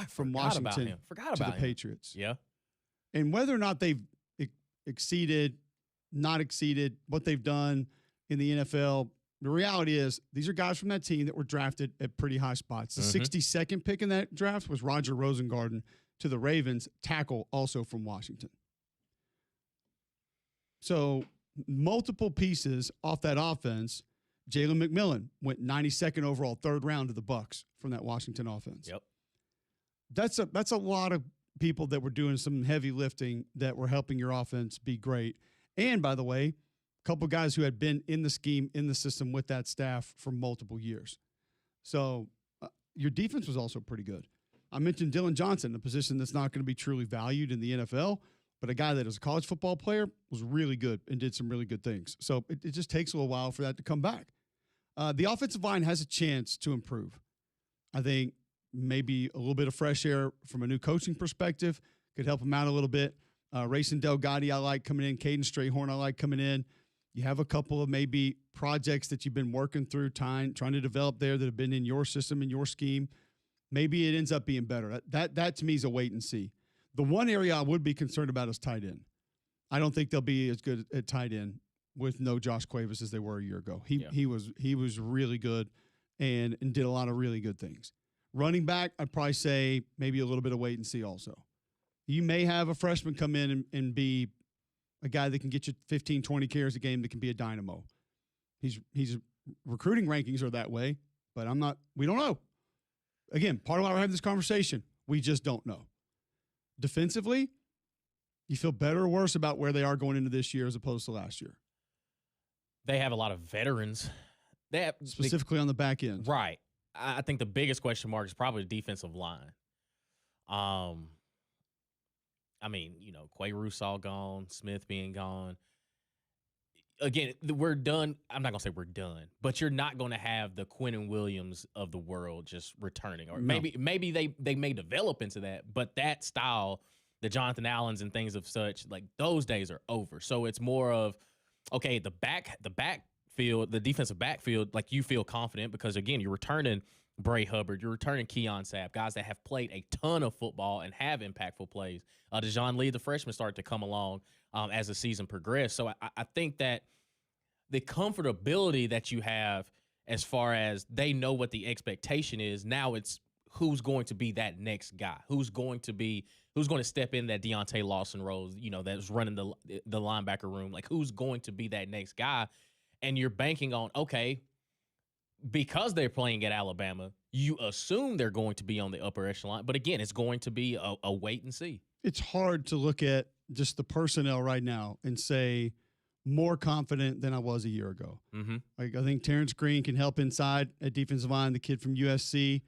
from Washington to the Patriots. Yeah. And whether or not they've not exceeded what they've done in the NFL, the reality is these are guys from that team that were drafted at pretty high spots. The 62nd pick in that draft was Roger Rosengarten to the Ravens, tackle also from Washington. So multiple pieces off that offense. Jalen McMillan went 92nd overall, 3rd round to the Bucs from that Washington offense. Yep. That's a lot of people that were doing some heavy lifting that were helping your offense be great. And by the way, a couple guys who had been in the scheme, in the system with that staff for multiple years. So your defense was also pretty good. I mentioned Dylan Johnson, a position that's not going to be truly valued in the NFL, but a guy that is a college football player was really good and did some really good things. So it just takes a little while for that to come back. The offensive line has a chance to improve. I think maybe a little bit of fresh air from a new coaching perspective could help them out a little bit. Rayson Delgatti, I like coming in. Caden Strayhorn, I like coming in. You have a couple of maybe projects that you've been working through, trying to develop there that have been in your system, in your scheme. Maybe it ends up being better. That to me is a wait and see. The one area I would be concerned about is tight end. I don't think they'll be as good at tight end with no Josh Cuevas as they were a year ago. He was really good and did a lot of really good things. Running back, I'd probably say maybe a little bit of wait and see also. You may have a freshman come in and be a guy that can get you 15, 20 carries a game that can be a dynamo. He's recruiting rankings are that way, but we don't know. Again, part of why we're having this conversation, we just don't know. Defensively, You feel better or worse about where they are going into this year as opposed to last year? They have a lot of veterans. They have, Specifically on the back end. Right. I think the biggest question mark is probably the defensive line. I mean, Quay Russaw gone, Smith being gone. Again, we're done. I'm not going to say we're done, but you're not going to have the Quinnen Williams of the world just returning. Or maybe they may develop into that, but that style, the Jonathan Allens and things of such, like those days are over. So it's more of, okay, the backfield, the defensive backfield, like you feel confident because, again, you're returning Bray Hubbard, you're returning Keon Sapp, guys that have played a ton of football and have impactful plays. Dejon Lee, the freshman, started to come along as the season progressed. So I think that the comfortability that you have as far as they know what the expectation is, now it's who's going to be that next guy, who's going to step in that Deontay Lawson role, that's running the linebacker room, like who's going to be that next guy. And you're banking on, okay, because they're playing at Alabama, you assume they're going to be on the upper echelon. But again, it's going to be a wait and see. It's hard to look at just the personnel right now and say more confident than I was a year ago. Mm-hmm. Like I think Terrence Green can help inside at defensive line, the kid from USC.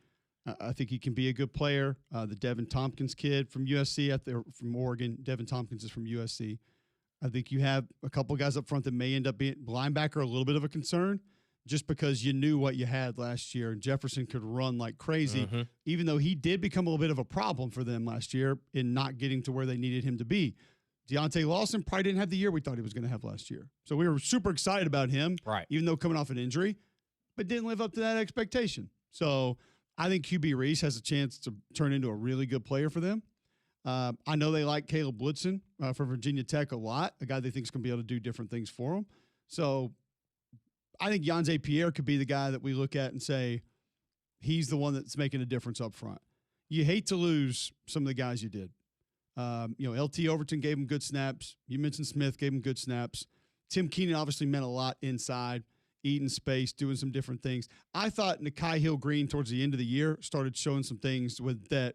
I think he can be a good player. The Devin Tompkins kid from USC from Oregon. Devin Tompkins is from USC. I think you have a couple guys up front that may end up being linebacker, a little bit of a concern just because you knew what you had last year. And Jefferson could run like crazy, even though he did become a little bit of a problem for them last year in not getting to where they needed him to be. Deontay Lawson probably didn't have the year we thought he was going to have last year. So we were super excited about him, right? Even though coming off an injury, but didn't live up to that expectation. So I think QB Reese has a chance to turn into a really good player for them. I know they like Caleb Woodson from Virginia Tech a lot, a guy they think is going to be able to do different things for them. So I think Yanze Pierre could be the guy that we look at and say he's the one that's making a difference up front. You hate to lose some of the guys you did. LT Overton gave him good snaps. You mentioned Smith gave him good snaps. Tim Keenan obviously meant a lot inside, eating space, doing some different things. I thought Nakai Hill-Green towards the end of the year started showing some things that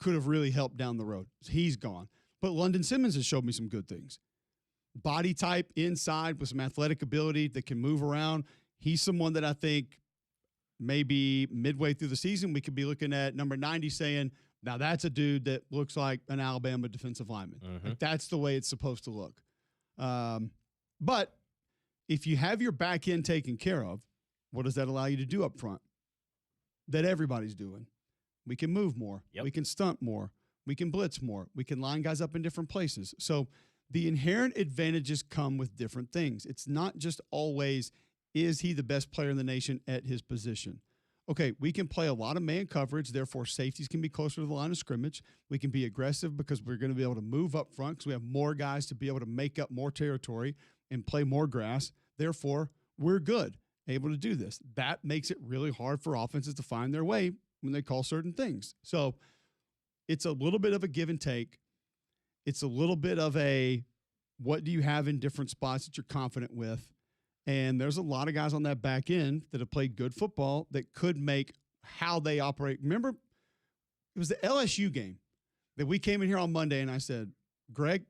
could have really helped down the road. He's gone. But London Simmons has showed me some good things. Body type inside with some athletic ability that can move around. He's someone that I think maybe midway through the season we could be looking at number 90 saying, now that's a dude that looks like an Alabama defensive lineman. Like that's the way it's supposed to look. But if you have your back end taken care of, what does that allow you to do up front? That everybody's doing. We can move more. Yep. We can stunt more. We can blitz more. We can line guys up in different places. So the inherent advantages come with different things. It's not just always, is he the best player in the nation at his position? Okay, we can play a lot of man coverage, therefore safeties can be closer to the line of scrimmage. We can be aggressive because we're going to be able to move up front because we have more guys to be able to make up more territory and play more grass. Therefore, we're good, able to do this. That makes it really hard for offenses to find their way when they call certain things. So it's a little bit of a give and take. It's a little bit of a what do you have in different spots that you're confident with. And there's a lot of guys on that back end that have played good football that could make how they operate. Remember, it was the LSU game that we came in here on Monday and I said, Greg,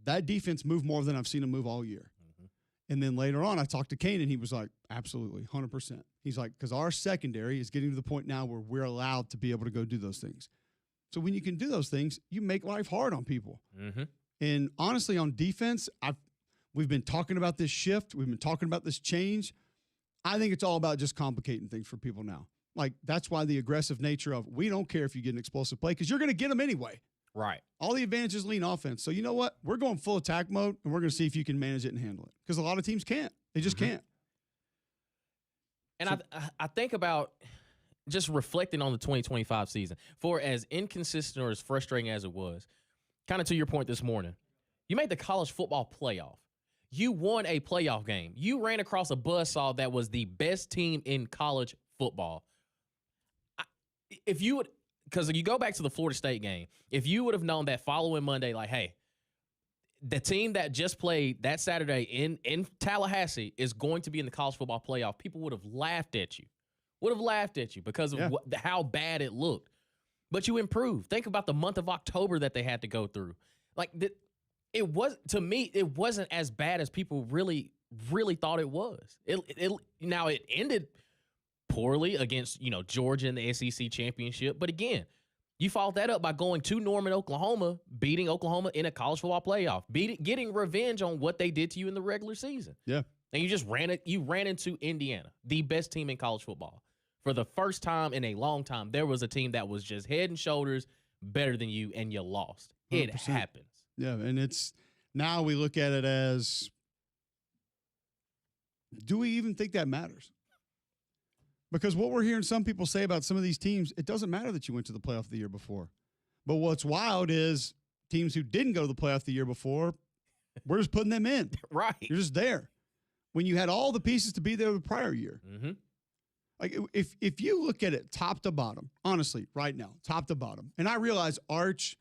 that defense moved more than I've seen them move all year. And then later on, I talked to Kane and he was like, absolutely, 100%. He's like, because our secondary is getting to the point now where we're allowed to be able to go do those things. So when you can do those things, you make life hard on people. And honestly, on defense, we've been talking about this shift. We've been talking about this change. I think it's all about just complicating things for people now. Like, that's why the aggressive nature of we don't care if you get an explosive play because you're going to get them anyway. Right. All the advantages lean offense. So you know what? We're going full attack mode, and we're going to see if you can manage it and handle it because a lot of teams can't. They just can't. And so, I think about just reflecting on the 2025 season. For as inconsistent or as frustrating as it was, kind of to your point this morning, you made the college football playoff. You won a playoff game. You ran across a buzzsaw that was the best team in college football. If you would, because you go back to the Florida State game, if you would have known that following Monday, like, hey, the team that just played that Saturday in Tallahassee is going to be in the college football playoff, people would have laughed at you. Because of how bad it looked. But you improved. Think about the month of October that they had to go through. Like, it was, to me, it wasn't as bad as people really thought it was. Now it ended poorly against, Georgia in the SEC championship, but again, you followed that up by going to Norman, Oklahoma, beating Oklahoma in a college football playoff, getting revenge on what they did to you in the regular season. Yeah. And you just ran into Indiana, the best team in college football. For the first time in a long time, there was a team that was just head and shoulders better than you, and you lost. 100%. It happens. Yeah, and it's now we look at it as, do we even think that matters? Because what we're hearing some people say about some of these teams, it doesn't matter that you went to the playoff the year before. But what's wild is teams who didn't go to the playoff the year before, we're just putting them in. Right. You're just there. When you had all the pieces to be there the prior year. Mm-hmm. Like if you look at it top to bottom, honestly, right now, top to bottom, and I realize Arch,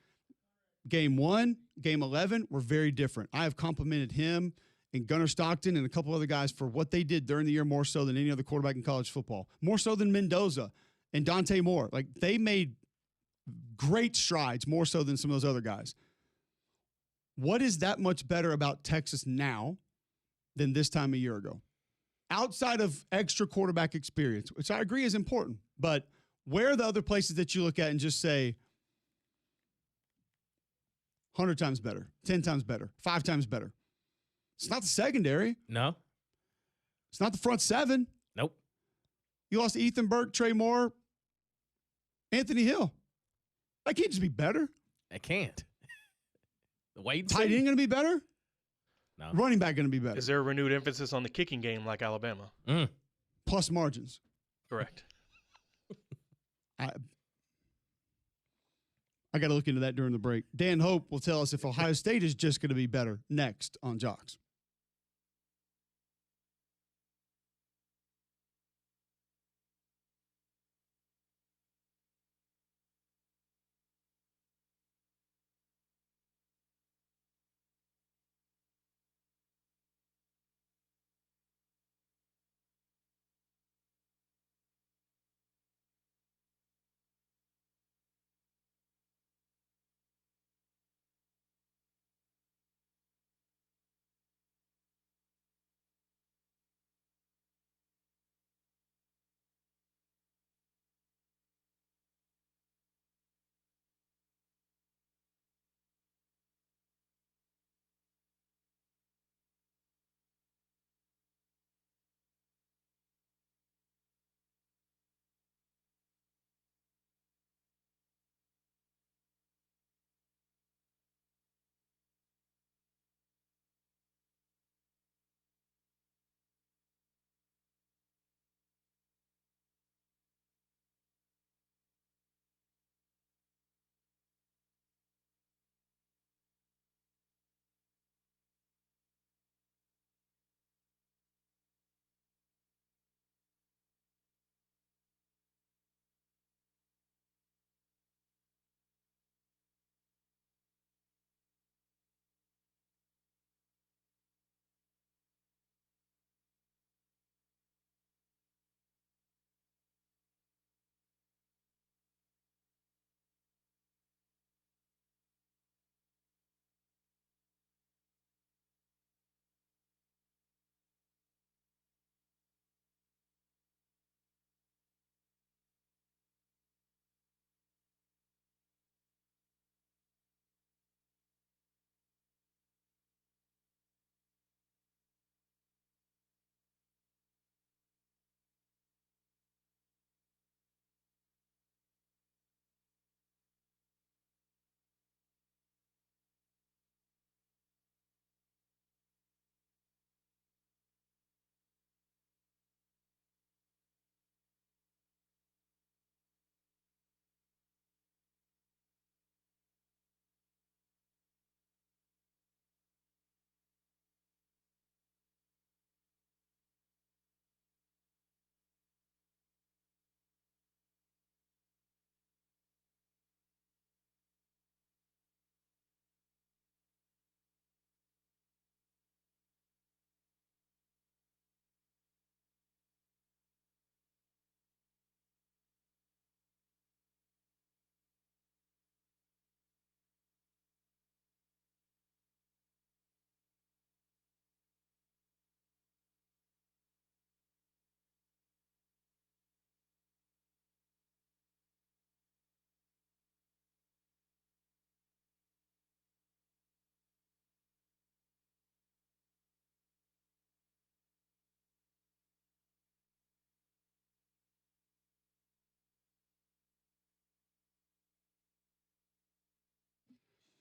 game 1, game 11 were very different. I have complimented him and Gunnar Stockton and a couple other guys for what they did during the year more so than any other quarterback in college football, more so than Mendoza and Dante Moore. Like, they made great strides, more so than some of those other guys. What is that much better about Texas now than this time a year ago? Outside of extra quarterback experience, which I agree is important, but where are the other places that you look at and just say 100 times better, 10 times better, 5 times better? It's not the secondary. No. It's not the front 7. Nope. You lost Ethan Burke, Trey Moore, Anthony Hill. That can't just be better. It can't. The wait. Tight end going to be better? No. Running back going to be better. Is there a renewed emphasis on the kicking game like Alabama? Plus margins. Correct. I got to look into that during the break. Dan Hope will tell us if Ohio State is just going to be better next on Jocks.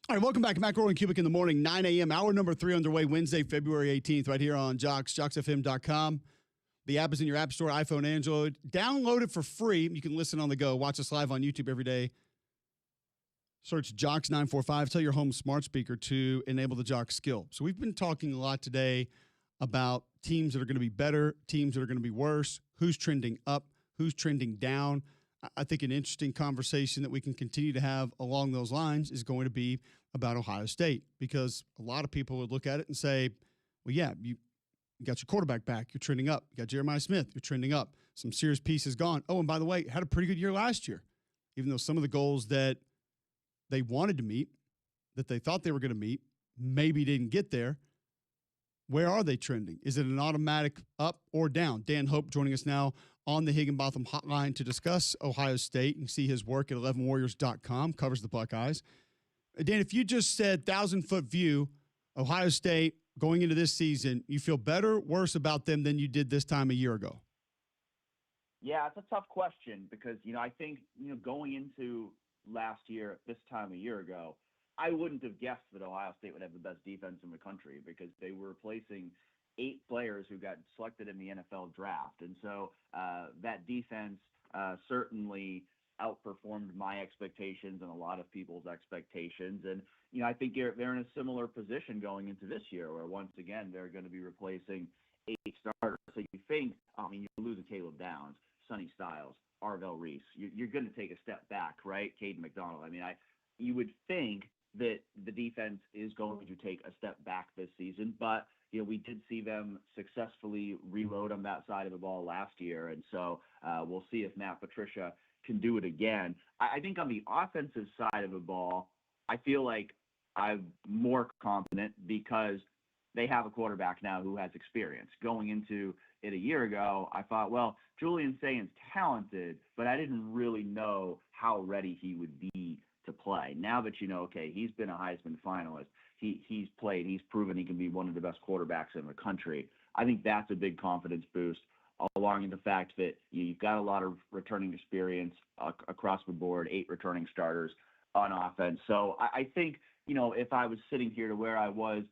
All right, welcome back. McElroy and Cubelic in the morning, 9 a.m. Hour number 3 underway, Wednesday, February 18th, right here on JocksFM.com. The app is in your app store, iPhone, Android. Download it for free. You can listen on the go. Watch us live on YouTube every day. Search Jocks945. Tell your home smart speaker to enable the Jock skill. So we've been talking a lot today about teams that are going to be better, teams that are going to be worse, who's trending up, who's trending down. I think an interesting conversation that we can continue to have along those lines is going to be about Ohio State, because a lot of people would look at it and say, well, yeah, you got your quarterback back. You're trending up. You got Jeremiah Smith. You're trending up. Some serious pieces gone. Oh, and by the way, had a pretty good year last year, even though some of the goals that they wanted to meet, that they thought they were going to meet, maybe didn't get there. Where are they trending? Is it an automatic up or down? Dan Hope joining us now on the Higginbotham hotline to discuss Ohio State. You can see his work at 11warriors.com, covers the Buckeyes. Dan, if you just said 1,000-foot view, Ohio State going into this season, you feel better, worse about them than you did this time a year ago? Yeah, it's a tough question because, I think, going into last year, this time a year ago, I wouldn't have guessed that Ohio State would have the best defense in the country because they were replacing 8 players who got selected in the NFL draft. And so that defense certainly outperformed my expectations and a lot of people's expectations. And, I think they're in a similar position going into this year where once again, they're going to be replacing 8 starters. So you think, you're losing Caleb Downs, Sonny Styles, Arvell Reese. You're going to take a step back, right? Caden McDonald. You would think that the defense is going to take a step back this season, but we did see them successfully reload on that side of the ball last year, and so we'll see if Matt Patricia can do it again. I think on the offensive side of the ball, I feel like I'm more confident because they have a quarterback now who has experience. Going into it a year ago, I thought, well, Julian Saint's talented, but I didn't really know how ready he would be to play. Now that okay, he's been a Heisman finalist, he's played, he's proven he can be one of the best quarterbacks in the country. I think that's a big confidence boost, along with the fact that you've got a lot of returning experience across the board, 8 returning starters on offense. So I think, if I was sitting here to where I was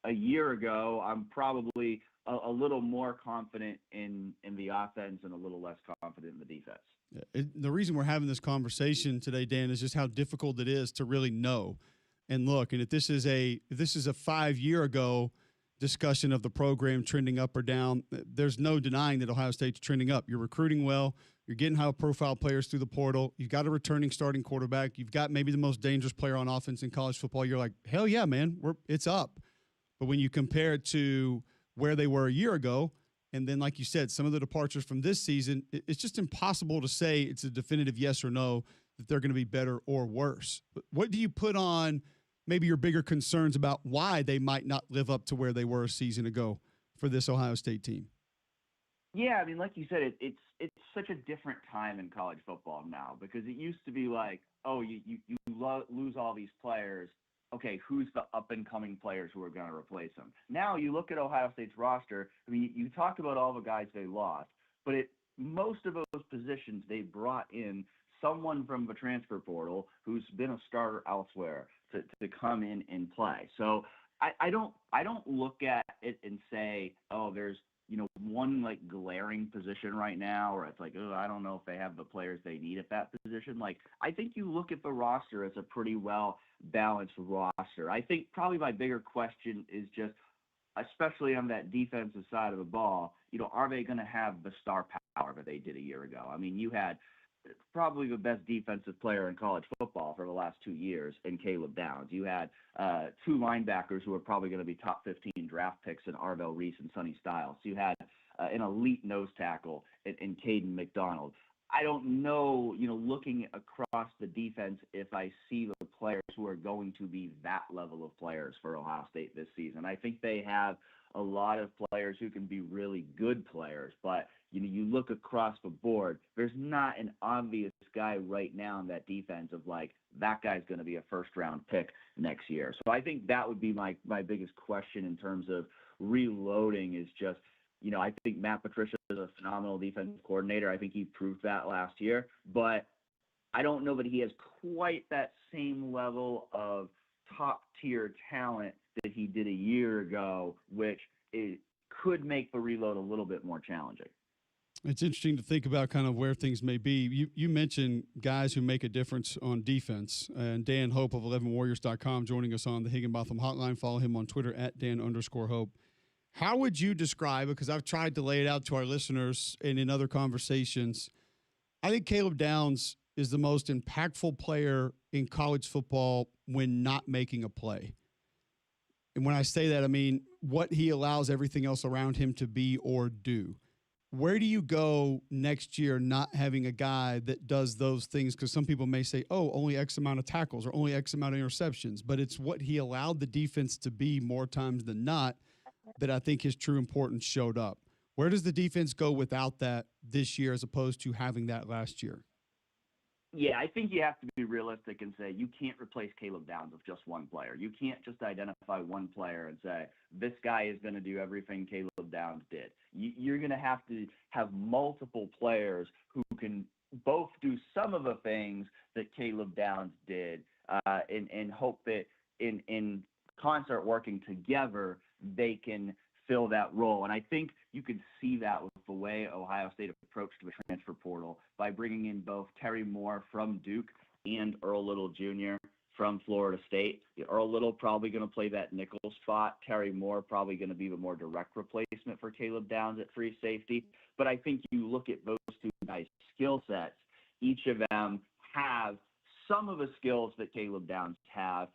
a year ago, I'm probably a little more confident in the offense and a little less confident in the defense. The reason we're having this conversation today, Dan, is just how difficult it is to really know. And look, and if this is a 5-year ago discussion of the program trending up or down, there's no denying that Ohio State's trending up. You're recruiting well. You're getting high-profile players through the portal. You've got a returning starting quarterback. You've got maybe the most dangerous player on offense in college football. You're like, hell yeah, man, it's up. But when you compare it to where they were a year ago, and then, like you said, some of the departures from this season, it's just impossible to say it's a definitive yes or no that they're going to be better or worse. But what do you put on maybe your bigger concerns about why they might not live up to where they were a season ago for this Ohio State team? Yeah, like you said, it's such a different time in college football now because it used to be like, oh, you lose all these players. Okay, who's the up-and-coming players who are going to replace them? Now you look at Ohio State's roster. You talked about all the guys they lost, but most of those positions they brought in someone from the transfer portal who's been a starter elsewhere to come in and play. So I don't look at it and say, oh, there's one like glaring position right now, or it's like, oh, I don't know if they have the players they need at that position. Like, I think you look at the roster as a pretty well balanced roster. I think probably my bigger question is just, especially on that defensive side of the ball, are they going to have the star power that they did a year ago? You had probably the best defensive player in college football for the last 2 years in Caleb Downs. You had 2 linebackers who are probably going to be top 15 draft picks in Arvell Reese and Sonny Styles. You had an elite nose tackle in Caden McDonald. I don't know, looking across the defense, if I see the players who are going to be that level of players for Ohio State this season. I think they have a lot of players who can be really good players, but you look across the board, there's not an obvious guy right now in that defense of like, that guy's going to be a first-round pick next year. So I think that would be my biggest question in terms of reloading is just, I think Matt Patricia is a phenomenal defensive coordinator. I think he proved that last year, but I don't know that he has quite that same level of top tier talent that he did a year ago, which could make the reload a little bit more challenging. It's interesting to think about kind of where things may be. You mentioned guys who make a difference on defense, and Dan Hope of 11warriors.com joining us on the Higginbotham Hotline. Follow him on Twitter at Dan_Hope. How would you describe, because I've tried to lay it out to our listeners and in other conversations, I think Caleb Downs is the most impactful player in college football when not making a play. And when I say that, I mean what he allows everything else around him to be or do. Where do you go next year not having a guy that does those things? Because some people may say, oh, only X amount of tackles or only X amount of interceptions. But it's what he allowed the defense to be more times than not that I think his true importance showed up. Where does the defense go without that this year as opposed to having that last year? Yeah, I think you have to be realistic and say you can't replace Caleb Downs with just one player. You can't just identify one player and say, this guy is going to do everything Caleb Downs did. You're going to have multiple players who can both do some of the things that Caleb Downs did and hope that in concert working together, they can fill that role. And I think you could see that with the way Ohio State approached the transfer portal by bringing in both Terry Moore from Duke and Earl Little Jr. from Florida State. Earl Little probably going to play that nickel spot. Terry Moore probably going to be the more direct replacement for Caleb Downs at free safety. But I think you look at those two guys' skill sets, each of them have some of the skills that Caleb Downs have,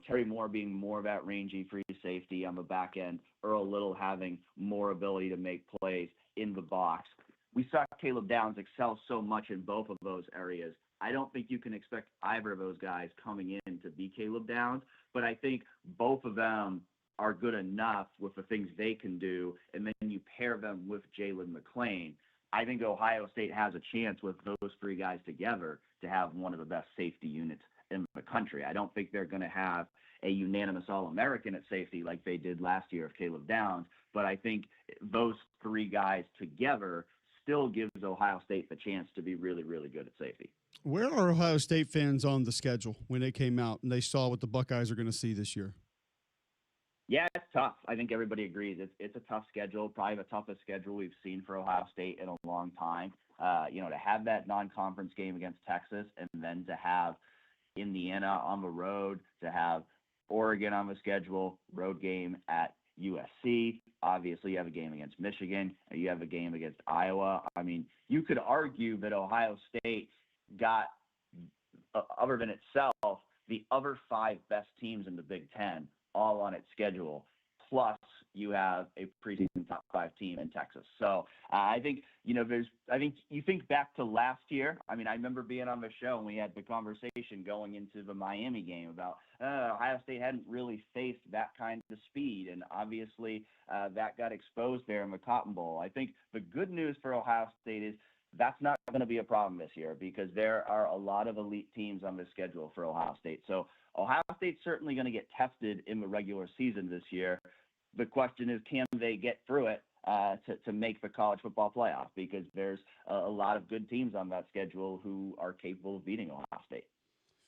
Terry Moore being more of that rangy free safety on the back end, Earl Little having more ability to make plays in the box. We saw Caleb Downs excel so much in both of those areas. I don't think you can expect either of those guys coming in to be Caleb Downs, but I think both of them are good enough with the things they can do, and then you pair them with Jalen McClain. I think Ohio State has a chance with those three guys together to have one of the best safety units in the country. I don't think they're going to have a unanimous All-American at safety like they did last year of Caleb Downs, but I think those three guys together still gives Ohio State the chance to be really, really good at safety. Where are Ohio State fans on the schedule when they came out and they saw what the Buckeyes are going to see this year? Yeah, it's tough. I think everybody agrees. It's a tough schedule, probably the toughest schedule we've seen for Ohio State in a long time. To have that non-conference game against Texas and then to have Indiana on the road, to have Oregon on the schedule, road game at USC. Obviously, you have a game against Michigan. You have a game against Iowa. I mean, you could argue that Ohio State got, other than itself, the other five best teams in the Big Ten all on its schedule. Plus, you have a preseason top five team in Texas. So I think, you think back to last year. I mean, I remember being on the show and we had the conversation going into the Miami game about Ohio State hadn't really faced that kind of speed. And obviously that got exposed there in the Cotton Bowl. I think the good news for Ohio State is that's not going to be a problem this year because there are a lot of elite teams on the schedule for Ohio State. So Ohio State's certainly going to get tested in the regular season this year. The question is, can they get through it to make the college football playoff? Because there's a lot of good teams on that schedule who are capable of beating Ohio State.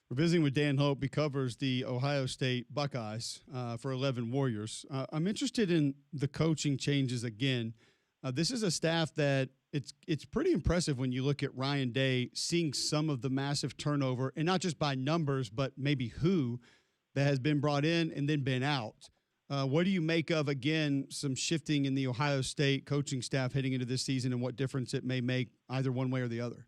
We're visiting with Dan Hope. He covers the Ohio State Buckeyes for 11 Warriors. I'm interested in the coaching changes again. This is a staff that it's pretty impressive when you look at Ryan Day seeing some of the massive turnover, and not just by numbers, but maybe who that has been brought in and then been out. What do you make of, again, some shifting in the Ohio State coaching staff heading into this season and what difference it may make either one way or the other?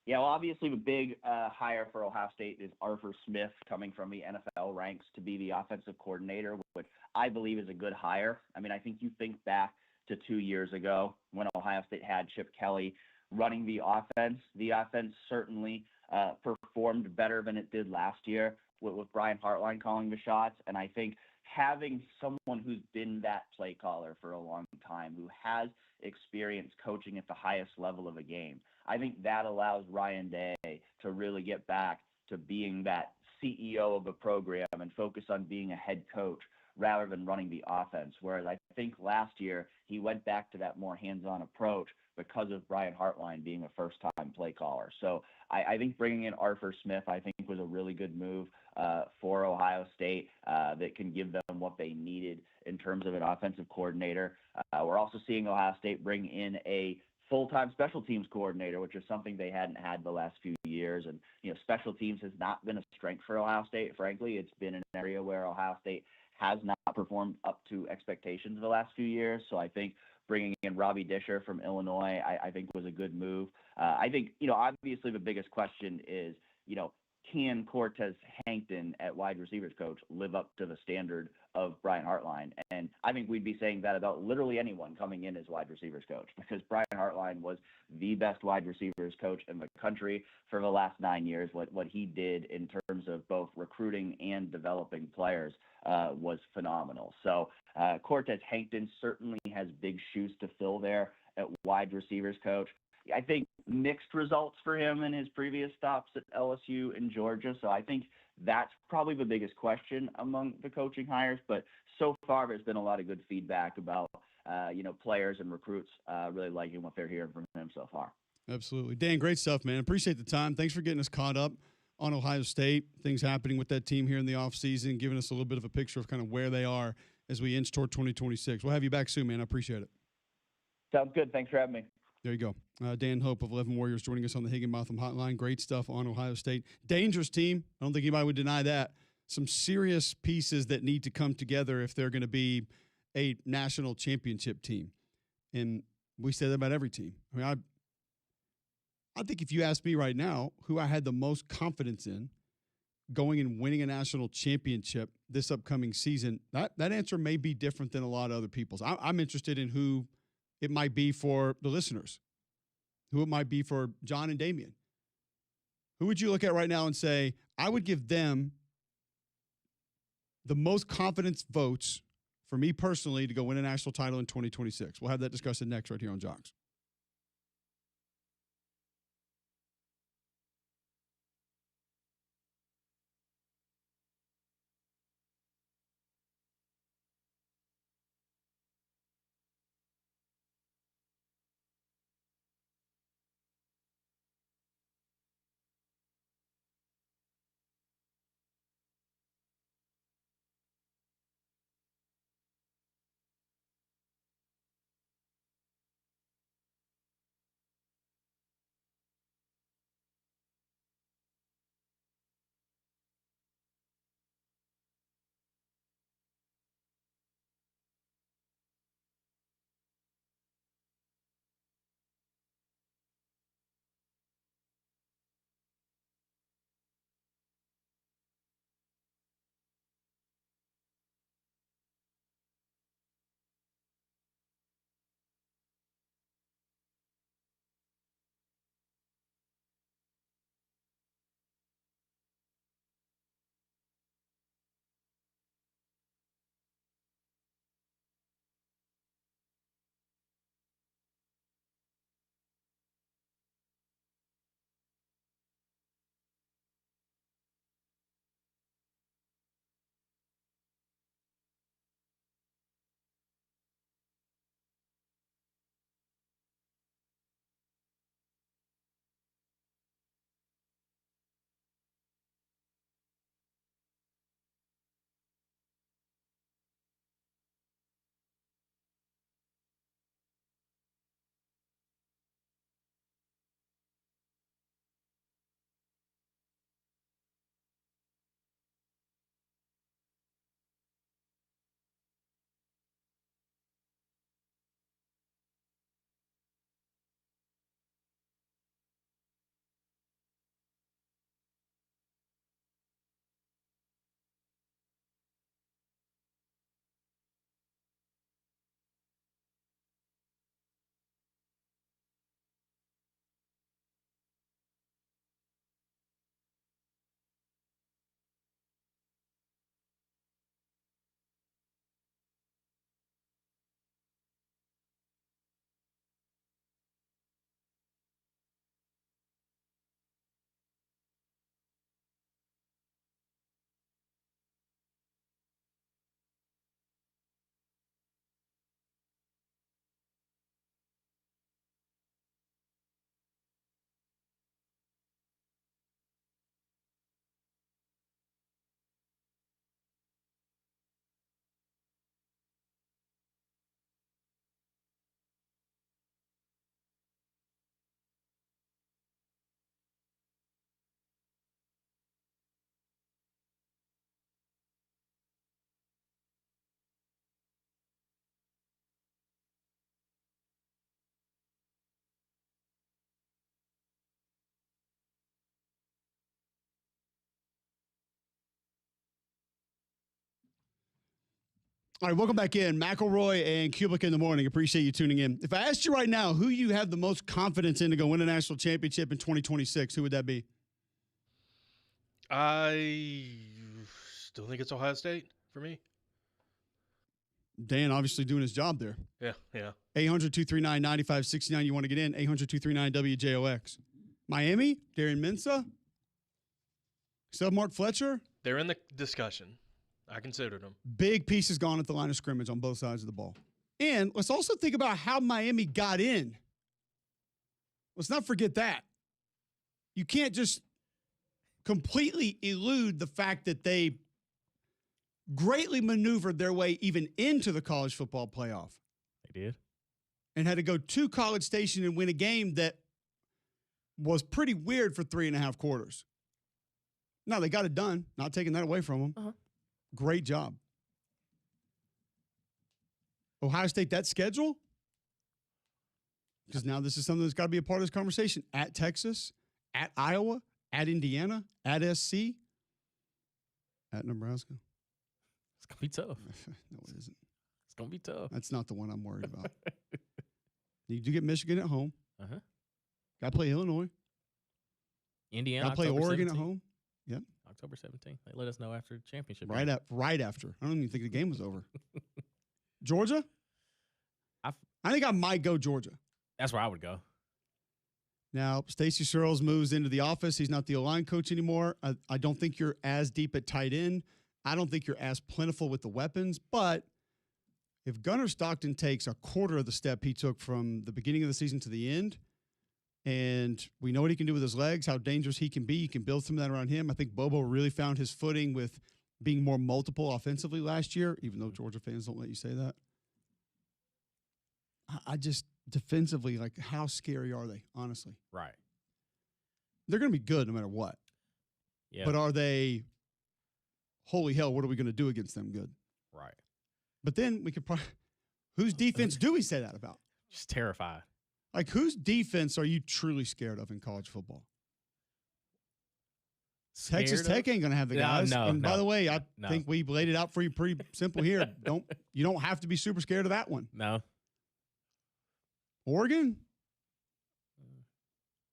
Yeah, well, obviously the big hire for Ohio State is Arthur Smith coming from the NFL ranks to be the offensive coordinator, which I believe is a good hire. I mean, I think you think back to 2 years ago when Ohio State had Chip Kelly running the offense. The offense certainly performed better than it did last year with Brian Hartline calling the shots. And I think having someone who's been that play caller for a long time, who has experience coaching at the highest level of a game, I think that allows Ryan Day to really get back to being that CEO of a program and focus on being a head coach rather than running the offense. Whereas I think last year he went back to that more hands-on approach because of Brian Hartline being a first-time play caller. So I think bringing in Arthur Smith, I think, was a really good move for Ohio State that can give them what they needed in terms of an offensive coordinator. We're also seeing Ohio State bring in a full-time special teams coordinator, which is something they hadn't had the last few years. And, special teams has not been a strength for Ohio State, frankly. It's been an area where Ohio State has not performed up to expectations the last few years. So I think bringing in Robbie Disher from Illinois, I think was a good move. I think, obviously the biggest question is, can Cortez Hankton at wide receivers coach live up to the standard of Brian Hartline? And I think we'd be saying that about literally anyone coming in as wide receivers coach, because Brian Hartline was the best wide receivers coach in the country for the last 9 years. What he did in terms of both recruiting and developing players was phenomenal. So Cortez Hankton certainly has big shoes to fill there at wide receivers coach. I think mixed results for him in his previous stops at LSU and Georgia. So I think that's probably the biggest question among the coaching hires. But so far, there's been a lot of good feedback about, players and recruits really liking what they're hearing from him so far. Absolutely. Dan, great stuff, man. Appreciate the time. Thanks for getting us caught up on Ohio State, things happening with that team here in the offseason, giving us a little bit of a picture of kind of where they are as we inch toward 2026. We'll have you back soon, man. I appreciate it. Sounds good. Thanks for having me. There you go. Dan Hope of 11 Warriors joining us on the Higginbotham Hotline. Great stuff on Ohio State. Dangerous team. I don't think anybody would deny that. Some serious pieces that need to come together if they're going to be a national championship team. And we say that about every team. I mean, I think if you ask me right now who I had the most confidence in going and winning a national championship this upcoming season, that answer may be different than a lot of other people's. I'm interested in who it might be for the listeners, who it might be for John and Damian. Who would you look at right now and say, I would give them the most confidence votes for me personally to go win a national title in 2026? We'll have that discussion next right here on Jocks. All right, welcome back in. McElroy and Cubelic in the morning. Appreciate you tuning in. If I asked you right now who you have the most confidence in to go win a national championship in 2026, who would that be? I still think it's Ohio State for me. Dan obviously doing his job there. Yeah. 800-239-9569. You want to get in? 800-239-WJOX. Miami, Darian Mensah, Mark Fletcher. They're in the discussion. I considered them. Big pieces gone at the line of scrimmage on both sides of the ball. And let's also think about how Miami got in. Let's not forget that. You can't just completely elude the fact that they greatly maneuvered their way even into the college football playoff. They did. And had to go to College Station and win a game that was pretty weird for 3.5 quarters. No, they got it done. Not taking that away from them. Uh-huh. Great job. Ohio State, that schedule? Because now this is something that's got to be a part of this conversation. At Texas, at Iowa, at Indiana, at SC, at Nebraska. It's going to be tough. No, it isn't. It's going to be tough. That's not the one I'm worried about. You do get Michigan at home. Uh-huh. Got to play Illinois. Indiana, Got to play October Oregon 17th. at home. Yep. October 17th. They let us know after the championship. Right after. I don't even think the game was over. Georgia? I think I might go Georgia. That's where I would go. Now, Stacey Searles moves into the office. He's not the O-line coach anymore. I don't think you're as deep at tight end. I don't think you're as plentiful with the weapons. But if Gunnar Stockton takes a quarter of the step he took from the beginning of the season to the end, and we know what he can do with his legs, how dangerous he can be, you can build some of that around him. I think Bobo really found his footing with being more multiple offensively last year, even though Georgia fans don't let you say that. I just defensively, like, how scary are they, honestly? Right. They're going to be good no matter what. Yeah. But are they, holy hell, what are we going to do against them good? Right. But then we could probably, whose defense do we say that about? Just terrified. Like, whose defense are you truly scared of in college football? Texas Tech ain't going to have the guys. And by the way, I think we laid it out for you pretty simple here. You don't have to be super scared of that one. No. Oregon,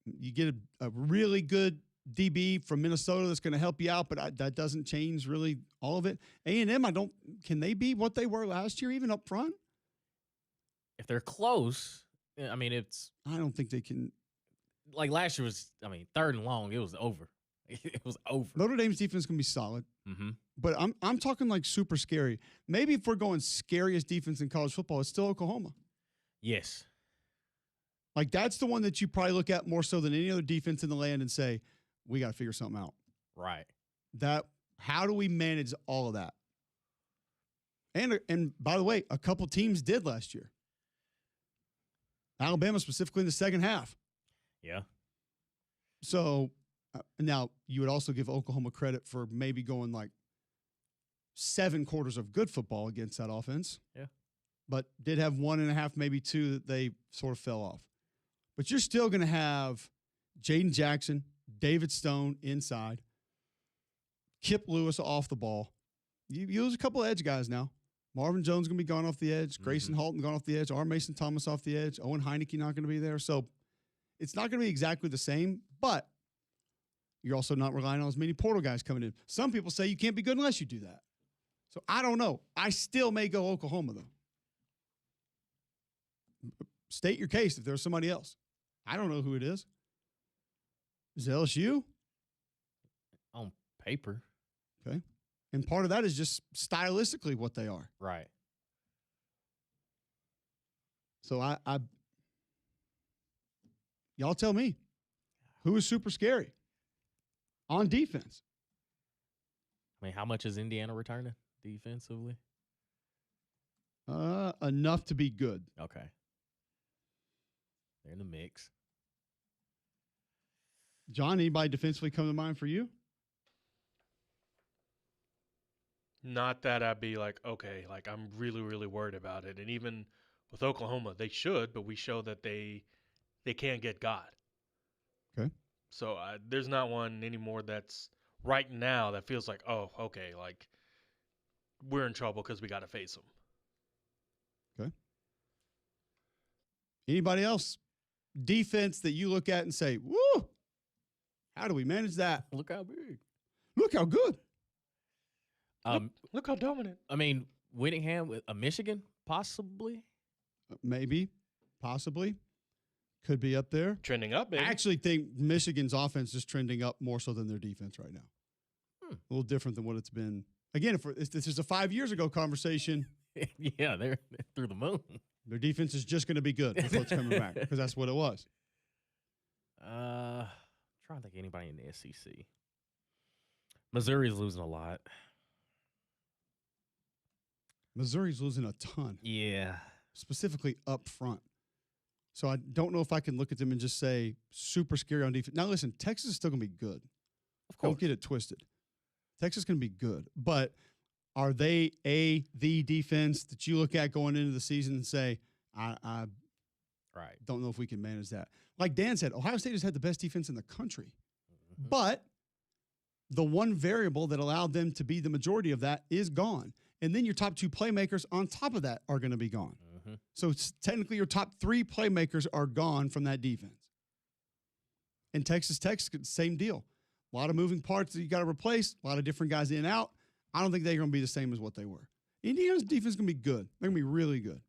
you get a really good DB from Minnesota that's going to help you out, but that doesn't change really all of it. A&M, can they be what they were last year, even up front? If they're close, I mean, I don't think they can. Like last year was, third and long, it was over. It was over. Notre Dame's defense is going to be solid, but I'm talking like super scary. Maybe if we're going scariest defense in college football, it's still Oklahoma. Yes. Like, that's the one that you probably look at more so than any other defense in the land and say, we got to figure something out. Right. How do we manage all of that? And by the way, a couple teams did last year. Alabama specifically in the second half. Yeah. So now you would also give Oklahoma credit for maybe going like 7 quarters of good football against that offense. Yeah. But did have 1.5, maybe 2 that they sort of fell off. But you're still going to have Jaden Jackson, David Stone inside, Kip Lewis off the ball. You lose a couple of edge guys now. Marvin Jones going to be gone off the edge. Grayson Halton gone off the edge. R. Mason Thomas off the edge. Owen Heineke not going to be there. So it's not going to be exactly the same, but you're also not relying on as many portal guys coming in. Some people say you can't be good unless you do that. So I don't know. I still may go Oklahoma, though. State your case if there's somebody else. I don't know who it is. Is it LSU? On paper. Okay. And part of that is just stylistically what they are. Right. So y'all tell me, who is super scary on defense? I mean, how much is Indiana returning defensively? Enough to be good. Okay. They're in the mix. John, anybody defensively come to mind for you? Not that I'd be like, okay, like I'm really, really worried about it. And even with Oklahoma, they should, but we show that they can't get God. Okay. So there's not one anymore that's right now that feels like, oh, okay, like we're in trouble because we got to face them. Anybody else? Defense that you look at and say, woo, how do we manage that? Look how big. Look how good. Look how dominant. I mean, Whittingham with a Michigan, possibly. Maybe, possibly. Could be up there. Trending up, baby. I actually think Michigan's offense is trending up more so than their defense right now. A little different than what it's been. Again, if this is a 5 years ago conversation. Yeah, they're through the moon. Their defense is just going to be good before it's coming back because that's what it was. Trying to think of anybody in the SEC. Missouri's losing a lot. Missouri's losing a ton. Yeah. Specifically up front. So I don't know if I can look at them and just say super scary on defense. Now, listen, Texas is still going to be good. Of course. Don't get it twisted. Texas is going to be good. But are they the defense that you look at going into the season and say, I Right. don't know if we can manage that? Like Dan said, Ohio State has had the best defense in the country. Mhm. But the one variable that allowed them to be the majority of that is gone. And then your top two playmakers on top of that are going to be gone. Mhm. So technically your top three playmakers are gone from that defense. And Texas Tech, same deal. A lot of moving parts that you got to replace, a lot of different guys in and out. I don't think they're going to be the same as what they were. Indiana's defense is going to be good. They're going to be really good.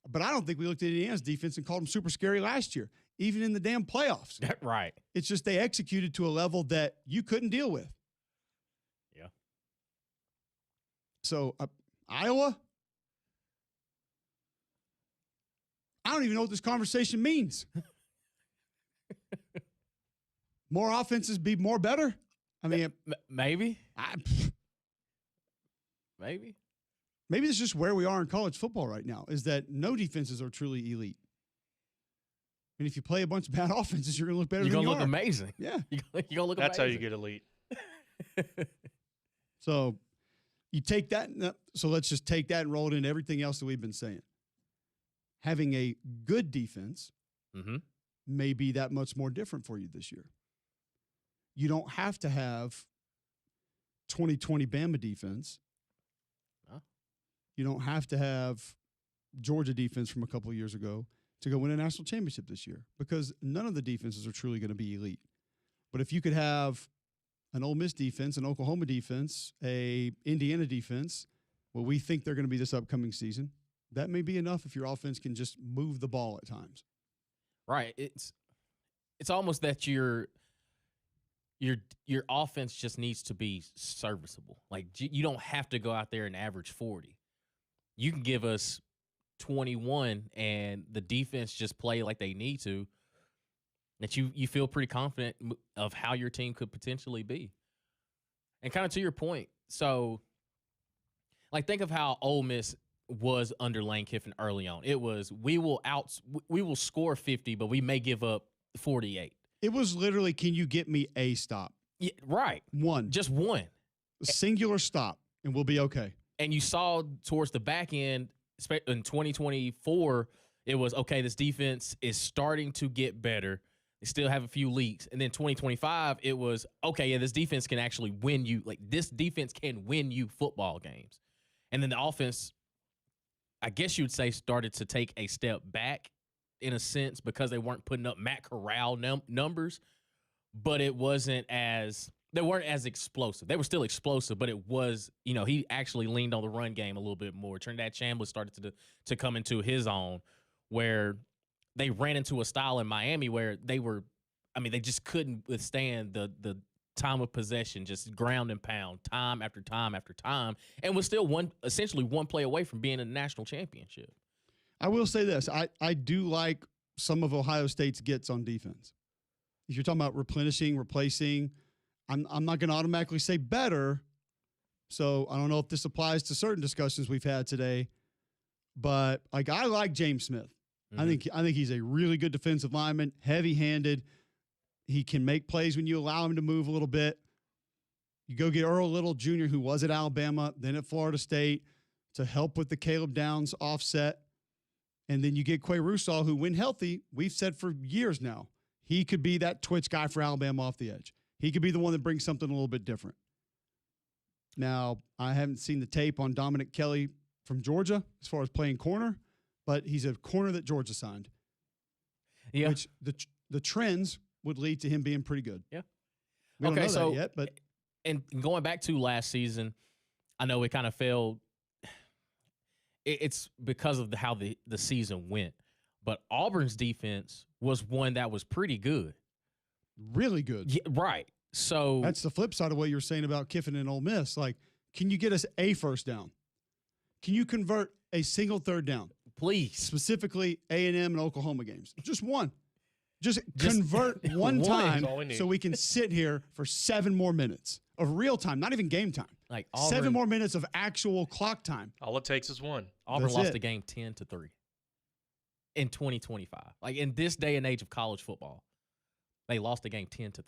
But I don't think we looked at Indiana's defense and called them super scary last year, even in the damn playoffs. Right. It's just they executed to a level that you couldn't deal with. Yeah. So Iowa, I don't even know what this conversation means. More offenses be more better? I mean, Maybe. Maybe. Maybe it's just where we are in college football right now, is that no defenses are truly elite. And if you play a bunch of bad offenses, you're going to look better You're than going you to look are. amazing. Yeah. You're going to look That's how amazing. you get elite. So you take that. So let's just take that and roll it into everything else that we've been saying. Having a good defense Mm-hmm. may be that much more different for you this year. You don't have to have 2020 Bama defense. Huh? You don't have to have Georgia defense from a couple of years ago to go win a national championship this year, because none of the defenses are truly going to be elite. But if you could have an Ole Miss defense, an Oklahoma defense, a Indiana defense, what we think they're going to be this upcoming season, that may be enough if your offense can just move the ball at times. Right. It's almost that your offense just needs to be serviceable. Like, you don't have to go out there and average 40. You can give us 21 and the defense just play like they need to, that you feel pretty confident of how your team could potentially be. And kind of to your point, so like think of how Ole Miss was under Lane Kiffin early on. It was we will score 50, but we may give up 48. It was literally, can you get me a stop? Yeah, right. One. Just one. A singular stop, and we'll be okay. And you saw towards the back end in 2024, it was, okay, this defense is starting to get better. They still have a few leaks. And then 2025, it was, okay, yeah, this defense can actually win you. Like, this defense can win you football games. And then the offense, I guess you would say, started to take a step back in a sense because they weren't putting up Matt Corral numbers, but they weren't as explosive. They were still explosive, but it was, he actually leaned on the run game a little bit more. Trinidad Chambliss started to come into his own, where they ran into a style in Miami where they just couldn't withstand the time of possession, just ground and pound, time after time after time, and was still essentially one play away from being in the national championship. I will say this. I do like some of Ohio State's gets on defense. If you're talking about replenishing, replacing, I'm not going to automatically say better. So I don't know if this applies to certain discussions we've had today, but I like James Smith. Mm-hmm. I think he's a really good defensive lineman, heavy-handed. He can make plays when you allow him to move a little bit. You go get Earl Little Jr., who was at Alabama, then at Florida State, to help with the Caleb Downs offset. And then you get Quay Russaw, who, when healthy, we've said for years now, he could be that twitch guy for Alabama off the edge. He could be the one that brings something a little bit different. Now, I haven't seen the tape on Dominic Kelly from Georgia as far as playing corner, but he's a corner that Georgia signed. Yeah. which the trends would lead to him being pretty good. Yeah. We don't know that yet, but and going back to last season, I know it kind of failed. It's because of how the season went. But Auburn's defense was one that was pretty good. really good. Yeah, right. So That's the flip side of what you were saying about Kiffin and Ole Miss. Like, can you get us a first down? Can you convert a single third down? please. Specifically A&M and Oklahoma games. Just one. Just convert one one. time That's all we need. so we can sit here for 7 more minutes of real time, not even game time. Like 7 more minutes of actual clock time. All it takes is one. Auburn That's lost it. the game 10-3 in 2025. Like in this day and age of college football, they lost the game 10-3.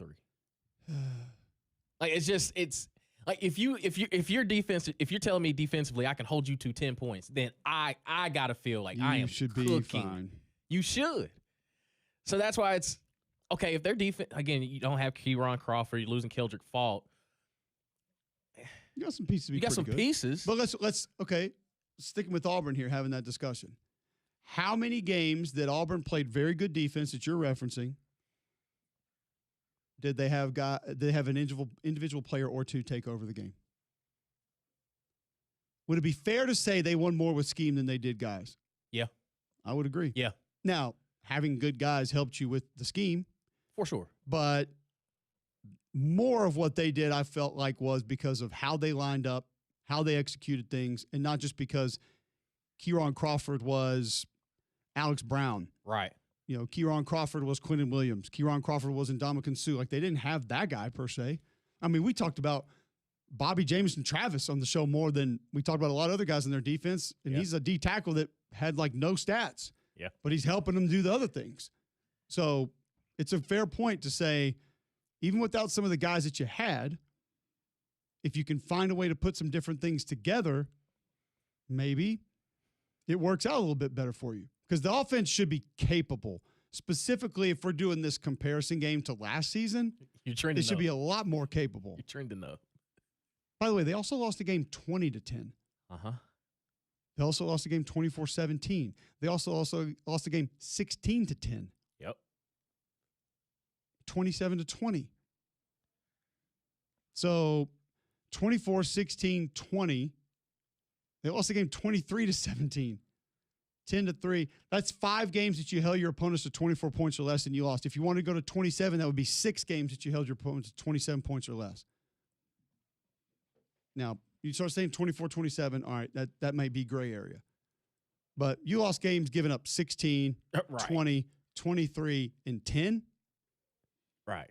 Like it's like if you're telling me defensively I can hold you to 10 points, then I gotta feel like I am You should be cooking. fine. You should. So that's why it's okay if their defense again. You don't have Keyron Crawford. You're losing Keldrick Fault. You got some pieces to be You got pretty some good. pieces. But let's sticking with Auburn here, having that discussion. How many games that Auburn played very good defense that you're referencing did they have an individual player or two take over the game? Would it be fair to say they won more with scheme than they did guys? Yeah. I would agree. Yeah. Now, having good guys helped you with the scheme, For sure. but more of what they did, I felt like, was because of how they lined up, how they executed things, and not just because Keyron Crawford was Alex Brown. Right. You know, Keyron Crawford was Quentin Williams. Keyron Crawford was Ndamukong Suh. Like, they didn't have that guy per se. I mean, we talked about Bobby Jameson Travis on the show more than we talked about a lot of other guys in their defense, and he's a D tackle that had, like, no stats. Yeah. But he's helping them do the other things. So it's a fair point to say, even without some of the guys that you had, if you can find a way to put some different things together, maybe it works out a little bit better for you. Because the offense should be capable. Specifically, if we're doing this comparison game to last season, You're trending. it should be a lot more capable. You're trending up. By the way, they also lost the game 20-10. They also lost the game 24-17. They also lost the game 16-10. Yep. 27-20. So 24-16-20. They lost the game 23-17. 10-3. That's 5 games that you held your opponents to 24 points or less and you lost. If you want to go to 27, that would be 6 games that you held your opponents to 27 points or less. Now, you start saying 24-27, all right, that might be gray area. But you lost games giving up 16, Right. 20, 23, and 10. Right.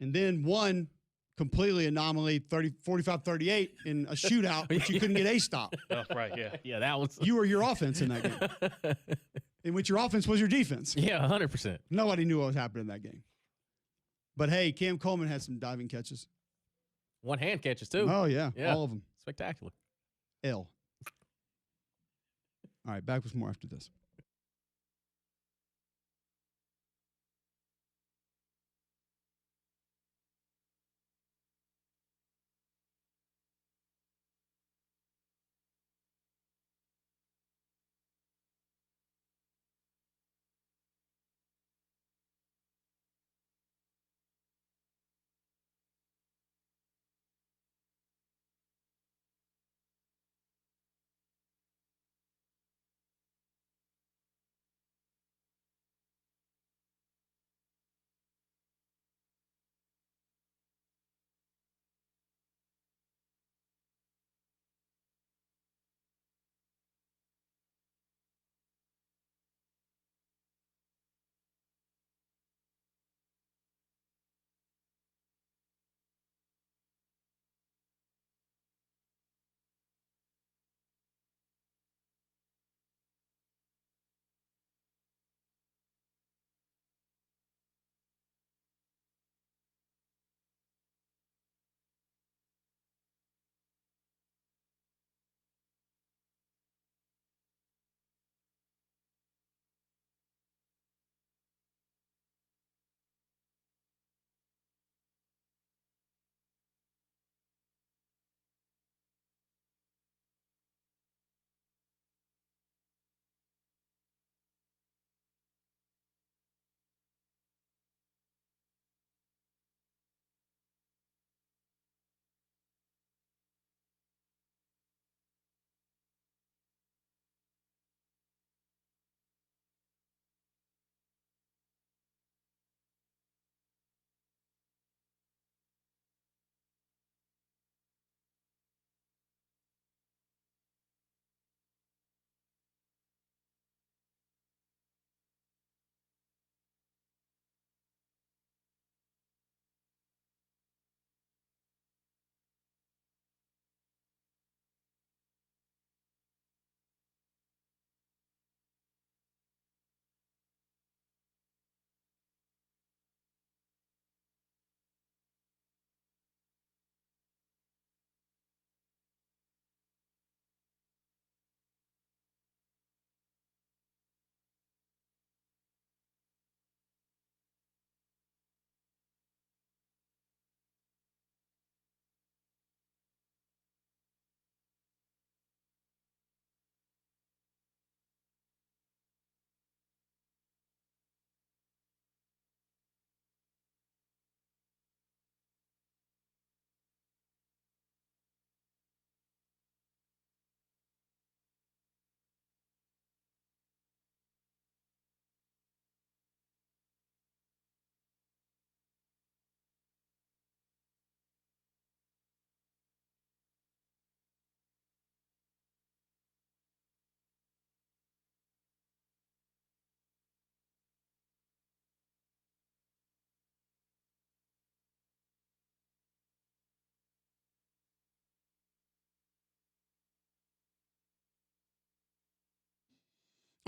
And then one completely anomaly, 45-38 in a shootout, but you couldn't get a stop. Oh, right, yeah. Yeah, that was. You were your offense in that game, in which your offense was your defense. Yeah, 100%. Nobody knew what was happening in that game. But, hey, Cam Coleman had some diving catches. One hand catches too. Oh, yeah, Yeah. all of them. Spectacular. L. All right, back with more after this.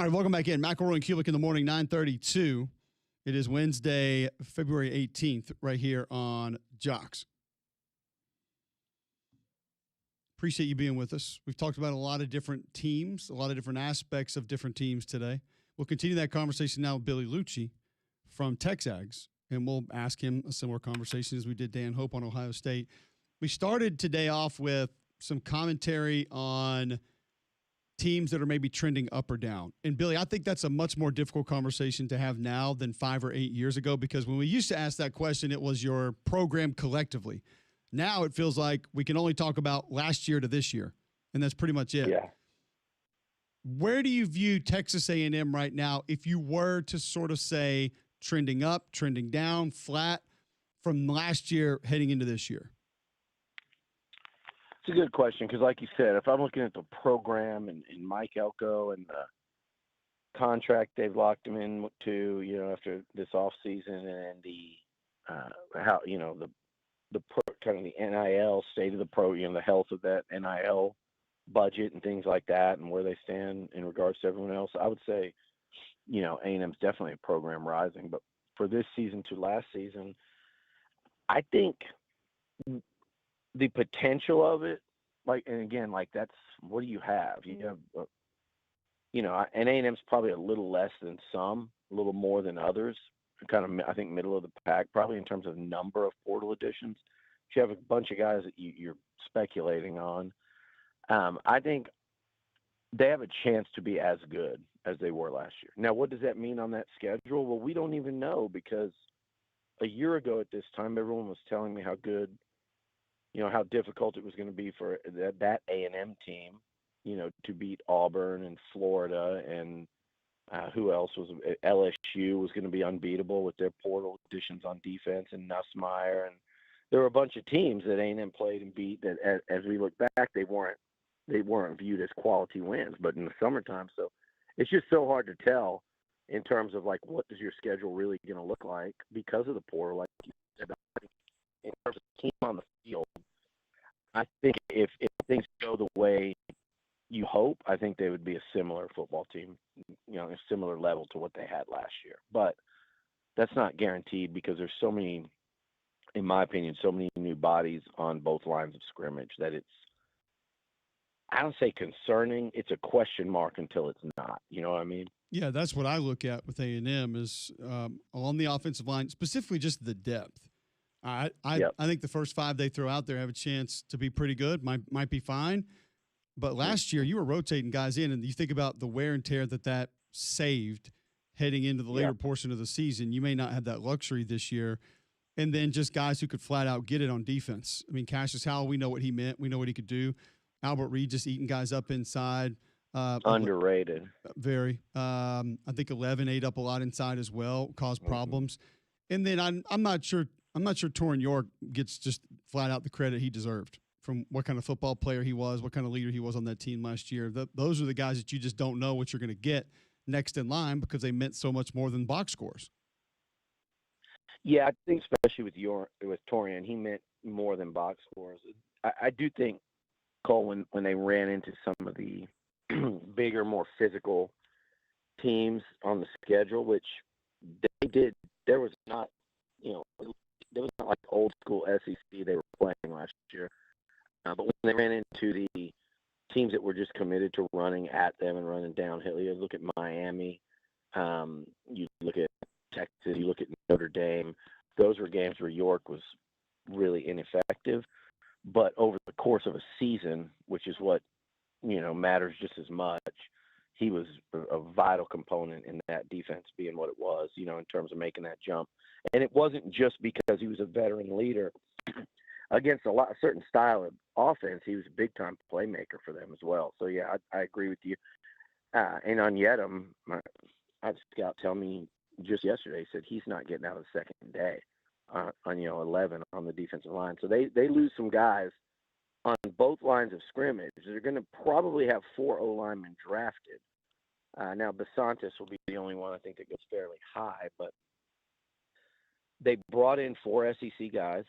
All right, welcome back in. McElroy and Cubelic in the morning, 9:32. It is Wednesday, February 18th, right here on Jocks. Appreciate you being with us. We've talked about a lot of different teams, a lot of different aspects of different teams today. We'll continue that conversation now with Billy Lucci from Texags, and we'll ask him a similar conversation as we did Dan Hope on Ohio State. We started today off with some commentary on teams that are maybe trending up or down. And Billy, I think that's a much more difficult conversation to have now than 5 or 8 years ago, because when we used to ask that question, it was your program collectively. Now it feels like we can only talk about last year to this year, and that's pretty much it. Yeah. Where do you view Texas A&M right now if you were to sort of say trending up, trending down, flat from last year heading into this year? It's a good question because, like you said, if I'm looking at the program and Mike Elko and the contract they've locked him in to, after this offseason, and the kind of the NIL state of the the health of that NIL budget and things like that, and where they stand in regards to everyone else, I would say, A&M's definitely a program rising. But for this season to last season, I think the potential of it, that's what do you have? You have, and A&M's probably a little less than some, a little more than others. Kind of, I think, middle of the pack, probably in terms of number of portal additions. You have a bunch of guys that you're speculating on. I think they have a chance to be as good as they were last year. Now, what does that mean on that schedule? Well, we don't even know, because a year ago at this time, everyone was telling me how good, how difficult it was going to be for that A&M team, to beat Auburn and Florida, and who else was LSU was going to be unbeatable with their portal additions on defense, and Nussmeier, and there were a bunch of teams that A&M played and beat that, as we look back, they weren't viewed as quality wins. But in the summertime, so it's just so hard to tell in terms of, like, what is your schedule really going to look like because of the portal. Like you said, in terms of the team on the field, I think if things go the way you hope, I think they would be a similar football team, a similar level to what they had last year. But that's not guaranteed, because there's so many, in my opinion, so many new bodies on both lines of scrimmage that I don't say concerning, it's a question mark until it's not. You know what I mean? Yeah, that's what I look at with A&M is on the offensive line, specifically just the depth. I think the first 5 they throw out there have a chance to be pretty good, might be fine. But last year you were rotating guys in, and you think about the wear and tear that saved heading into the later portion of the season. You may not have that luxury this year. And then just guys who could flat out get it on defense. I mean, Cassius Howell, we know what he meant. We know what he could do. Albert Reed just eating guys up inside. Underrated. Very. I think 11 ate up a lot inside as well, caused problems. And then I'm not sure Torrin York gets just flat out the credit he deserved from what kind of football player he was, what kind of leader he was on that team last year. Those are the guys that you just don't know what you're going to get next in line, because they meant so much more than box scores. Yeah, I think especially with Torian, he meant more than box scores. I do think, Cole, when they ran into some of the bigger, more physical teams on the schedule, which they did, there was not like old school SEC they were playing last year. But when they ran into the teams that were just committed to running at them and running downhill, you look at Miami, you look at Texas, you look at Notre Dame. Those were games where York was really ineffective. But over the course of a season, which is what matters just as much, he was a vital component in that defense being what it was, in terms of making that jump. And it wasn't just because he was a veteran leader. Against a certain style of offense, he was a big-time playmaker for them as well. So, yeah, I agree with you. And on Yedem, I had a scout tell me just yesterday, said he's not getting out of the second day on 11 on the defensive line. So they lose some guys on both lines of scrimmage. They're going to probably have 4 O-linemen drafted. Now, Basantis will be the only one I think that goes fairly high, but they brought in 4 SEC guys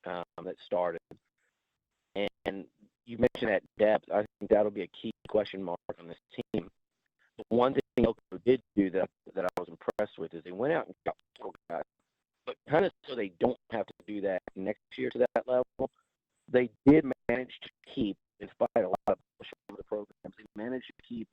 that started. And you mentioned that depth. I think that'll be a key question mark on this team. The one thing thing Elko did do that I was impressed with is they went out and got 4 guys, but kind of so they don't have to do that next year to that level. They did manage to keep, in spite of a lot of push over the programs, they managed to keep,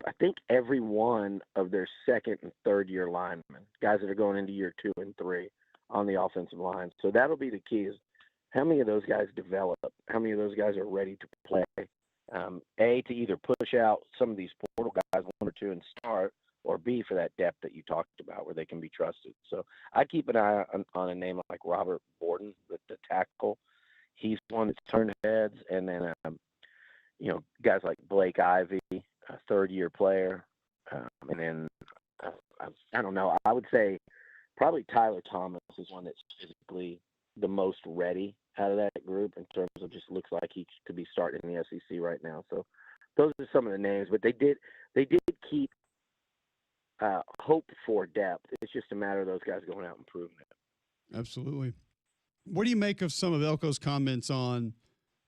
I think, every one of their second and third year linemen, guys that are going into year 2 and 3 on the offensive line. So that'll be the key, is how many of those guys develop, how many of those guys are ready to play. To either push out some of these portal guys 1 or 2 and start, or B, for that depth that you talked about where they can be trusted. So I keep an eye on a name like Robert Borden, the tackle. He's one that's turned heads. And then, guys like Blake Ivy, a third-year player. And then, I don't know, I would say probably Tyler Thomas is one that's physically the most ready out of that group in terms of just looks like he could be starting in the SEC right now. So those are some of the names, but they did keep hope for depth. It's just a matter of those guys going out and proving it. Absolutely. What do you make of some of Elko's comments on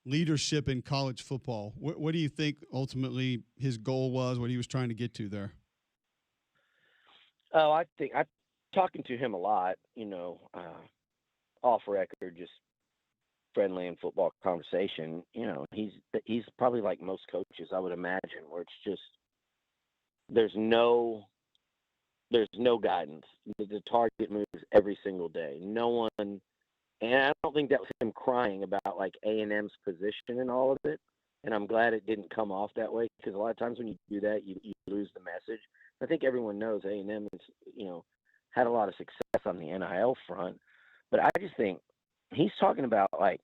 leadership in college football? What do you think ultimately his goal was, what he was trying to get to there? Oh, I think I'm talking to him a lot, off record, just friendly and football conversation. He's probably like most coaches, I would imagine, where it's just there's no guidance. The target moves every single day. No one, and I don't think that was him crying about like A&M's position in all of it. And I'm glad it didn't come off that way, because a lot of times when you do that, you lose the message. I think everyone knows A&M has, had a lot of success on the NIL front, but I just think he's talking about like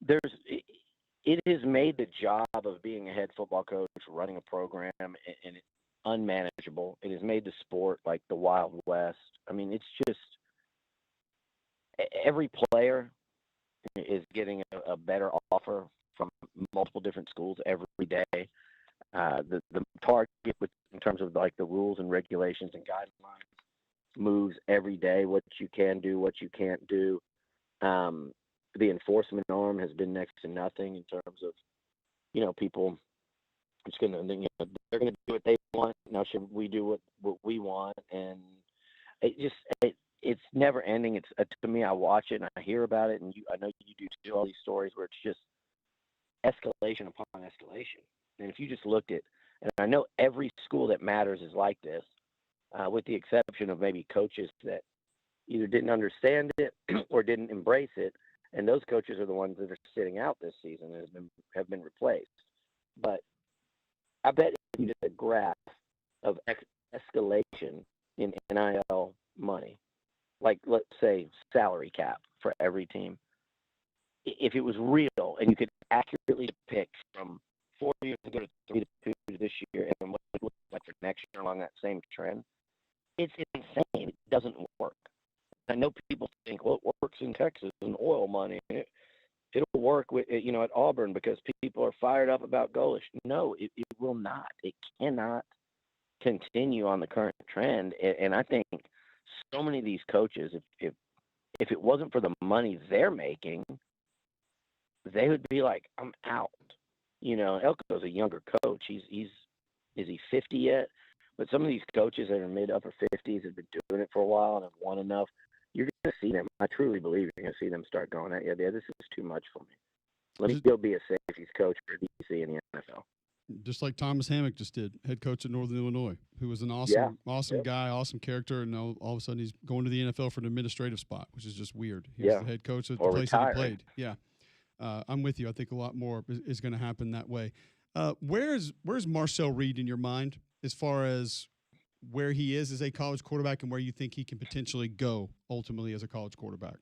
it has made the job of being a head football coach, running a program, and it's unmanageable. It has made the sport like the Wild West. I mean, it's just every player is getting a better offer from multiple different schools every day. The target in terms of like the rules and regulations and guidelines moves every day. What you can do, what you can't do. The enforcement arm has been next to nothing in terms of, people just they're going to do what they want. Now should we do what we want? And it's never ending. It's to me, I watch it and I hear about it, and I know you do too, all these stories where it's just escalation upon escalation. And if you just looked at, and I know every school that matters is like this, with the exception of maybe coaches that either didn't understand it or didn't embrace it, and those coaches are the ones that are sitting out this season and have been replaced. But I bet if you did a graph of escalation in NIL money, like let's say salary cap for every team, if it was real and you could accurately depict from 4 years ago to 3 to 2 this year and what it looks like for next year along that same trend, it's insane. It doesn't work. I know people think, well, it works in Texas and oil money. It'll work with, at Auburn because people are fired up about Golish. No, it will not. It cannot continue on the current trend. And I think so many of these coaches, if it wasn't for the money they're making, they would be like, I'm out. Elko's a younger coach. Is he 50 yet? But some of these coaches that are mid-upper 50s have been doing it for a while and have won enough. You're going to see them. I truly believe you're going to see them start going, yeah, this is too much for me. Let me go be a safeties coach for DC in the NFL. Just like Thomas Hammock just did, head coach at Northern Illinois, who was an awesome guy, awesome character, and all of a sudden he's going to the NFL for an administrative spot, which is just weird. He was the head coach at the place that he played. Yeah. I'm with you. I think a lot more is going to happen that way. Where's Marcel Reed in your mind as far as where he is as a college quarterback and where you think he can potentially go ultimately as a college quarterback?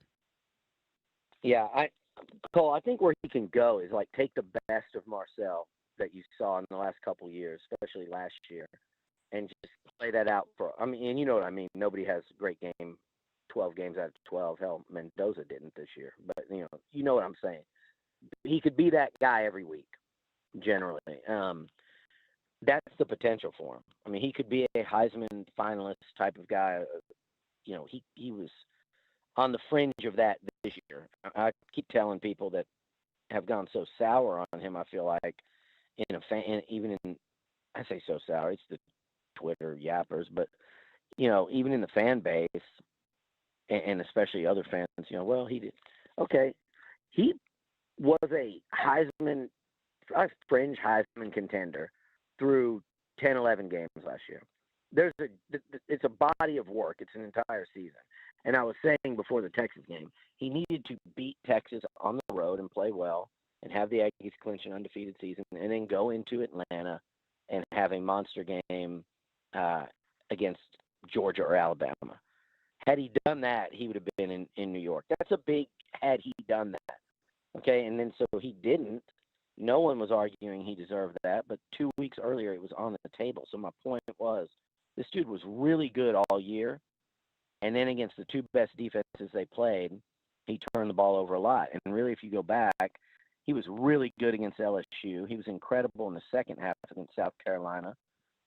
Yeah, Cole, I think where he can go is like take the best of Marcel that you saw in the last couple of years, especially last year, and just play that out and you know what I mean. Nobody has a great game 12 games out of 12. Hell, Mendoza didn't this year, but you know what I'm saying. He could be that guy every week, generally. That's the potential for him. I mean, he could be a Heisman finalist type of guy. He was on the fringe of that this year. I keep telling people that have gone so sour on him, I feel like, even in I say so sour. It's the Twitter yappers, but even in the fan base, and especially other fans, well, he did. Okay, he was a fringe Heisman contender through 10, 11 games last year. It's a body of work. It's an entire season. And I was saying before the Texas game, he needed to beat Texas on the road and play well and have the Aggies clinch an undefeated season, and then go into Atlanta and have a monster game against Georgia or Alabama. Had he done that, he would have been in New York. That's a big had he done that. Okay, and then so he didn't. No one was arguing he deserved that, but 2 weeks earlier it was on the table. So my point was, this dude was really good all year, and then against the two best defenses they played, he turned the ball over a lot. And really, if you go back, he was really good against LSU. He was incredible in the second half against South Carolina.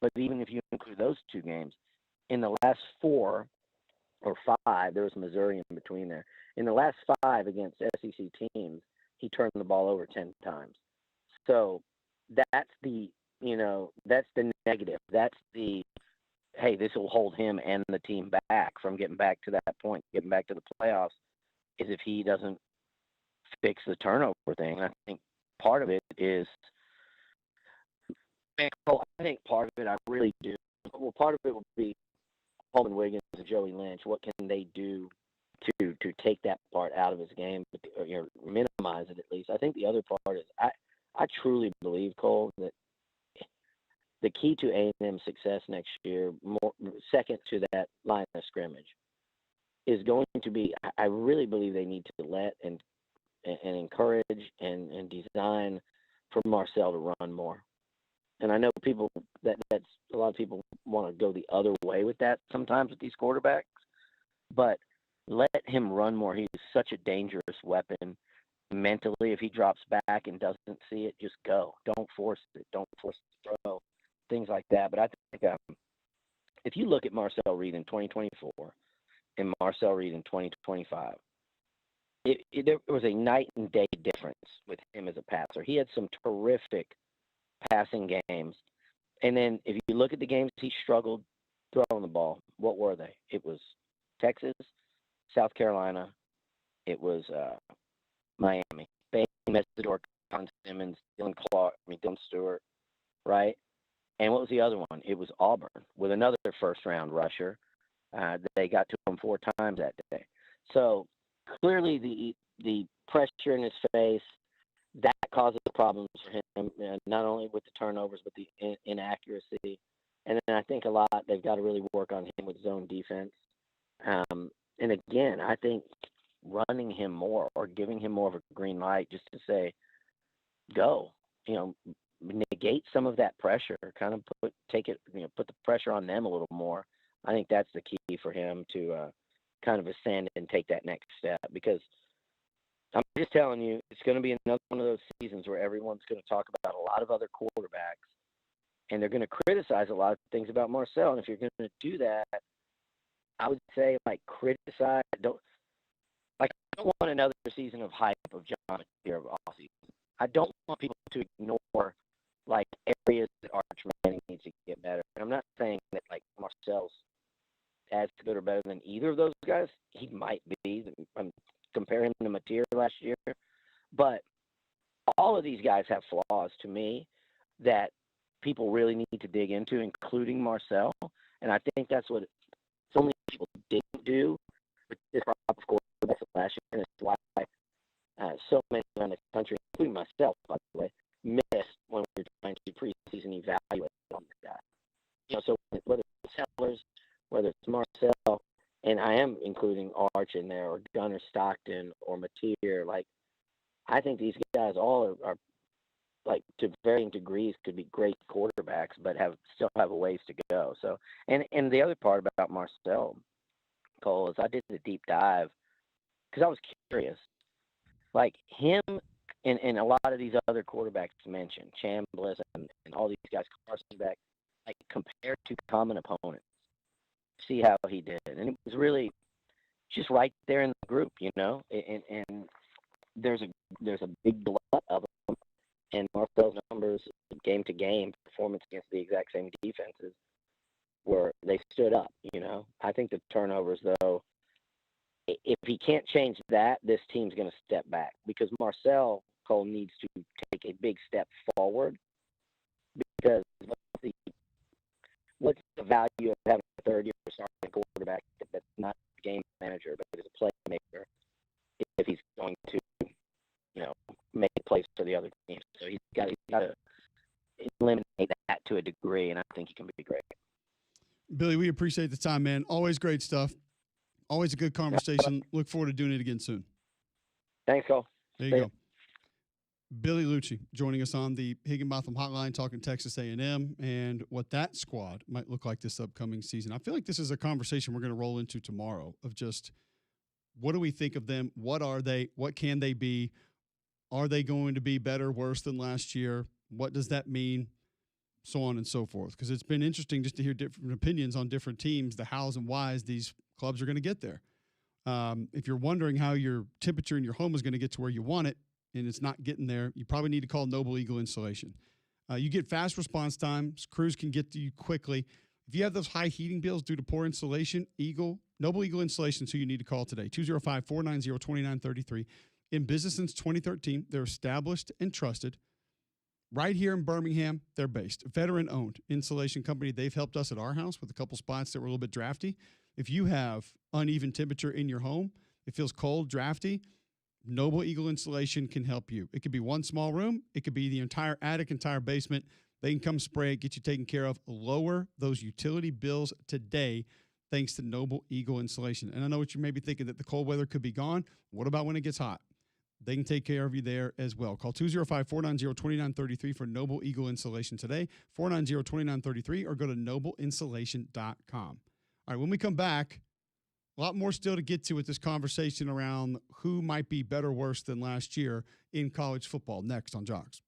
But even if you include those two games, in the last 4 or 5, there was Missouri in between there. In the last 5 against SEC teams, he turned the ball over 10 times. So that's the negative. That's the, hey, this will hold him and the team back from getting back to that point, getting back to the playoffs, is if he doesn't fix the turnover thing. I think part of it is, I think part of it, I really do. Well, part of it will be Holman Wiggins and Joey Lynch. What can they do to take that part out of his game, or minimize it at least? I think the other part is, I truly believe, Cole, that the key to A&M's success next year, second to that line of scrimmage, is going to be, I really believe they need to let and encourage and design for Marcel to run more. And I know that's a lot of people want to go the other way with that sometimes with these quarterbacks, but let him run more. He's such a dangerous weapon mentally. If he drops back and doesn't see it, just go. Don't force it. Don't force the throw. Things like that. But I think if you look at Marcel Reed in 2024 and Marcel Reed in 2025, there was a night and day difference with him as a passer. He had some terrific passing games. And then if you look at the games he struggled throwing the ball, what were they? It was Texas, South Carolina. It was Miami. Bain, Messidor, Con Simmons, Dylan Stewart, right? And what was the other one? It was Auburn with another first-round rusher. They got to him 4 times that day. So clearly the pressure in his face, that causes problems for him, not only with the turnovers but the inaccuracy. And then I think a lot they've got to really work on him with zone defense. And again, I think running him more or giving him more of a green light just to say, go, negate some of that pressure, kind of put the pressure on them a little more. I think that's the key for him to kind of ascend and take that next step, because I'm just telling you, it's going to be another one of those seasons where everyone's going to talk about a lot of other quarterbacks, and they're going to criticize a lot of things about Marcel. And if you're going to do that, I would say, criticize. I don't want another season of hype of John McElroy of all season. I don't want people to ignore areas that Arch Manning needs to get better. And I'm not saying that Marcel's as good or better than either of those guys. He might be. I'm comparing him to Mateer last year, but all of these guys have flaws to me that people really need to dig into, including Marcel. And I think that's what so many people didn't do with this crop of quarterbacks last year, and it's why so many around the country, including myself, by the way, missed when we were trying to do preseason evaluate on this guy. So whether it's Sellers, whether it's Marcel, and I am including Arch in there, or Gunnar Stockton, or Mateer, I think these guys all are to varying degrees could be great quarterbacks, but still have a ways to go. So, and the other part about Marcel, Cole, is I did a deep dive because I was curious, him and a lot of these other quarterbacks mentioned, Chambliss and all these guys, Carson Beck, compared to common opponents, see how he did, and it was really just right there in the group, and there's a big glut of them. And Marcel's numbers, game to game, performance against the exact same defenses, were they stood up. I think the turnovers, though, if he can't change that, this team's going to step back because Marcel Cole needs to take a big step forward because what's the value of having a third-year starting quarterback that's not a game manager but is a playmaker if he's going to, make plays for the other team. So he's got to eliminate that to a degree, and I think he can be great. Billy, we appreciate the time, man. Always great stuff. Always a good conversation. Look forward to doing it again soon. Thanks, Cole. There you go. Billy Lucci joining us on the Higginbotham Hotline, talking Texas A&M and what that squad might look like this upcoming season. I feel like this is a conversation we're going to roll into tomorrow of just what do we think of them? What are they? What can they be? Are they going to be better, worse than last year? What does that mean? So on and so forth. Because it's been interesting just to hear different opinions on different teams, the hows and whys these clubs are going to get there. If you're wondering how your temperature in your home is going to get to where you want it and it's not getting there, you probably need to call Noble Eagle Insulation. You get fast response times. Crews can get to you quickly. If you have those high heating bills due to poor insulation, Noble Eagle Insulation is who you need to call today. 205-490-2933. In business since 2013, they're established and trusted. Right here in Birmingham, they're based. Veteran-owned insulation company. They've helped us at our house with a couple spots that were a little bit drafty. If you have uneven temperature in your home, it feels cold, drafty, Noble Eagle Insulation can help you. It could be one small room. It could be the entire attic, entire basement. They can come spray it, get you taken care of, lower those utility bills today thanks to Noble Eagle Insulation. And I know what you may be thinking, that the cold weather could be gone. What about when it gets hot? They can take care of you there as well. Call 205-490-2933 for Noble Eagle Insulation today, 490-2933, or go to nobleinsulation.com. All right, when we come back, a lot more still to get to with this conversation around who might be better, worse than last year in college football. Next on Jocks.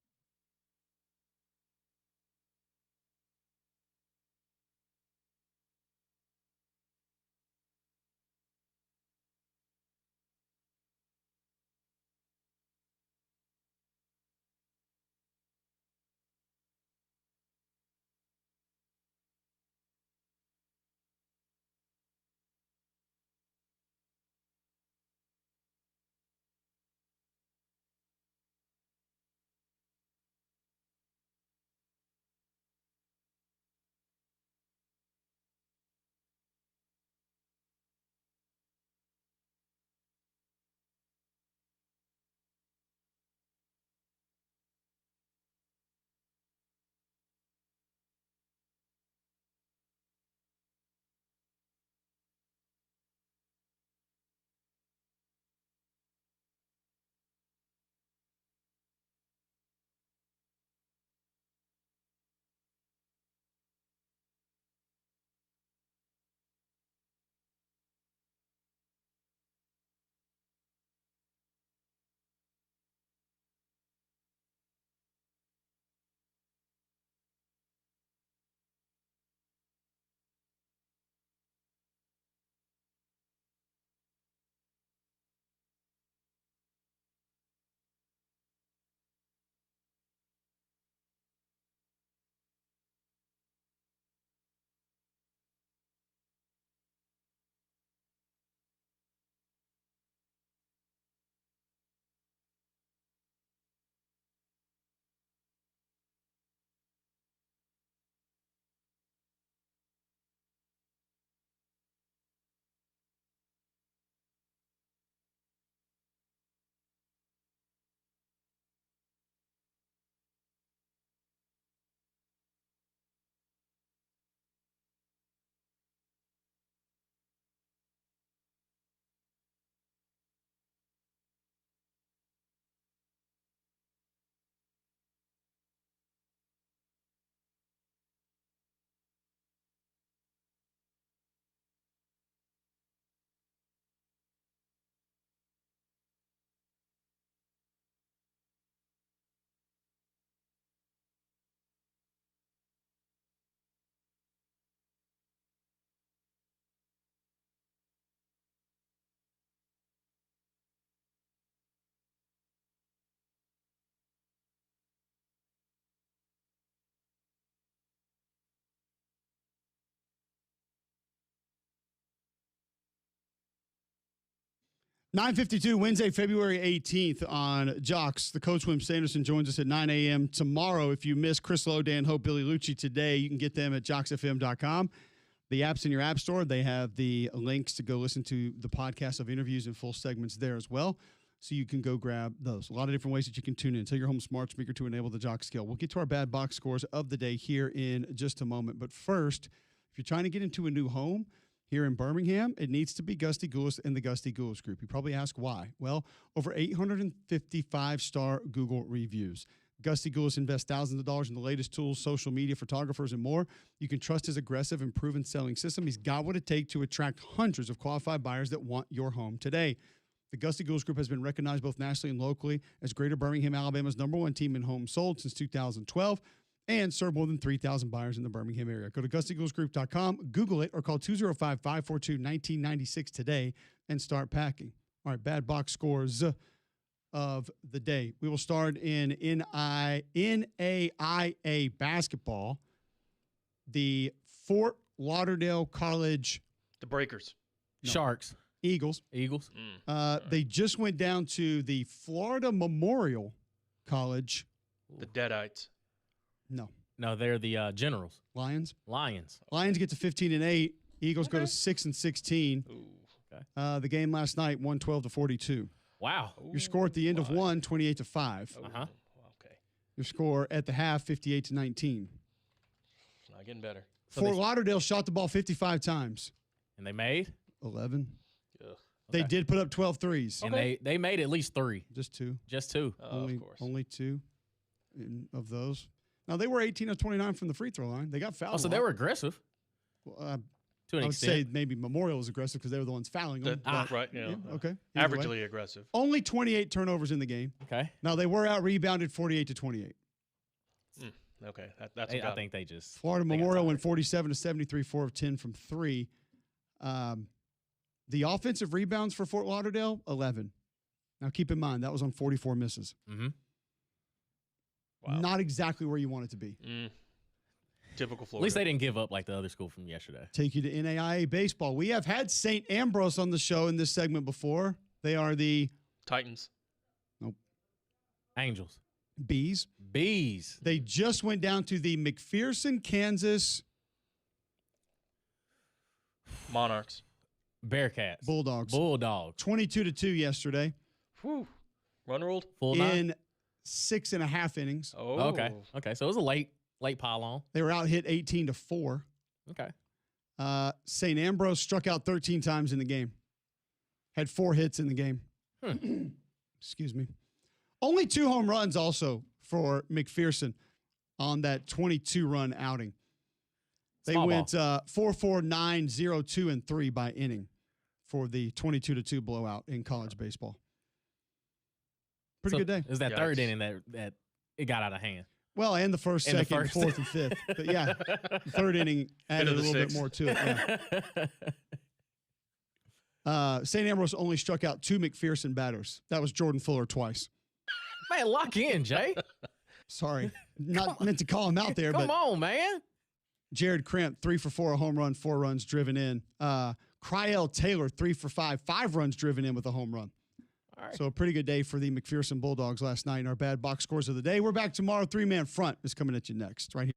9:52 Wednesday, February 18th on Jocks. The coach, Wim Sanderson, joins us at 9 a.m. tomorrow. If you miss Chris Lowe, Dan Hope, Billy Lucci today, you can get them at jocksfm.com. The app's in your app store. They have the links to go listen to the podcast of interviews and full segments there as well. So you can go grab those. A lot of different ways that you can tune in. Tell your home smart speaker to enable the Jock skill. We'll get to our bad box scores of the day here in just a moment. But first, if you're trying to get into a new home here in Birmingham, it needs to be Gusty Goulas and the Gusty Goulas Group. You probably ask why. Well, over 855-star Google reviews. Gusty Goulas invests thousands of dollars in the latest tools, social media, photographers, and more. You can trust his aggressive and proven selling system. He's got what it takes to attract hundreds of qualified buyers that want your home today. The Gusty Goulas Group has been recognized both nationally and locally as Greater Birmingham, Alabama's #1 team in homes sold since 2012. And serve more than 3,000 buyers in the Birmingham area. Go to GustyGoolsGroup.com, Google it, or call 205-542-1996 today and start packing. All right, bad box scores of the day. We will start in NAIA basketball. The Fort Lauderdale College. The Breakers. No. Sharks. Eagles. They just went down to the Florida Memorial College. The Deadites. No, they're the Generals. Lions. Lions get to 15-8. Eagles go to 6-16. Ooh. Okay. The game last night, 112-42. Wow. Your score at the end of one, 28-5. Uh-huh. Okay. Your score at the half, 58-19. Not getting better. Fort Lauderdale shot the ball 55 times. And they made? 11. Ugh. They did put up 12 threes. And they made at least 3. Just 2. Just 2. Only, of course. Only 2 of those. Now, they were 18 of 29 from the free throw line. They got fouled. Oh, so they were aggressive. Well, to an I would extent. say maybe Memorial was aggressive because they were the ones fouling them. Right. Yeah. Okay. Either way. Averagely aggressive. Only 28 turnovers in the game. Okay. Now, they were out-rebounded 48-28. Okay. That's I think they just. Florida they got Memorial tired. went 47-73, 4 of 10 from 3. The offensive rebounds for Fort Lauderdale, 11. Now, keep in mind, that was on 44 misses. Mm-hmm. Wow. Not exactly where you want it to be. Typical Florida. At least they didn't give up like the other school from yesterday. Take you to NAIA baseball. We have had St. Ambrose on the show in this segment before. They are the Titans. Angels. Bees. They just went down to the McPherson, Kansas Monarchs. Bearcats. Bulldogs. 22-2 yesterday. Whew. Run ruled. Full in 9. 6.5 innings. Oh. Okay. So it was a late pile on. They were out hit 18-4. Okay. St. Ambrose struck out 13 times in the game. Had 4 hits in the game. Excuse me. Only 2 home runs also for McPherson on that 22-run outing. They Small went 4-4, 9, 0, 2, and 3 by inning for the 22-2 blowout in college baseball. Pretty good day. It was that third inning that it got out of hand. Well, and the first, And the second, first. fourth, and fifth. But yeah, the third inning added a Into the little bit sixth. more to it. Yeah. St. Ambrose only struck out 2 McPherson batters. That was Jordan Fuller twice. Man, lock in, Jay. Sorry. Not meant to call him out there, Come but on, man. Jared Crimp, 3 for 4, a home run, 4 runs driven in. Cryel Taylor, 3 for 5, 5 runs driven in with a home run. All right. So a pretty good day for the McPherson Bulldogs last night in our bad box scores of the day. We're back tomorrow. 3-man front is coming at you next, right here.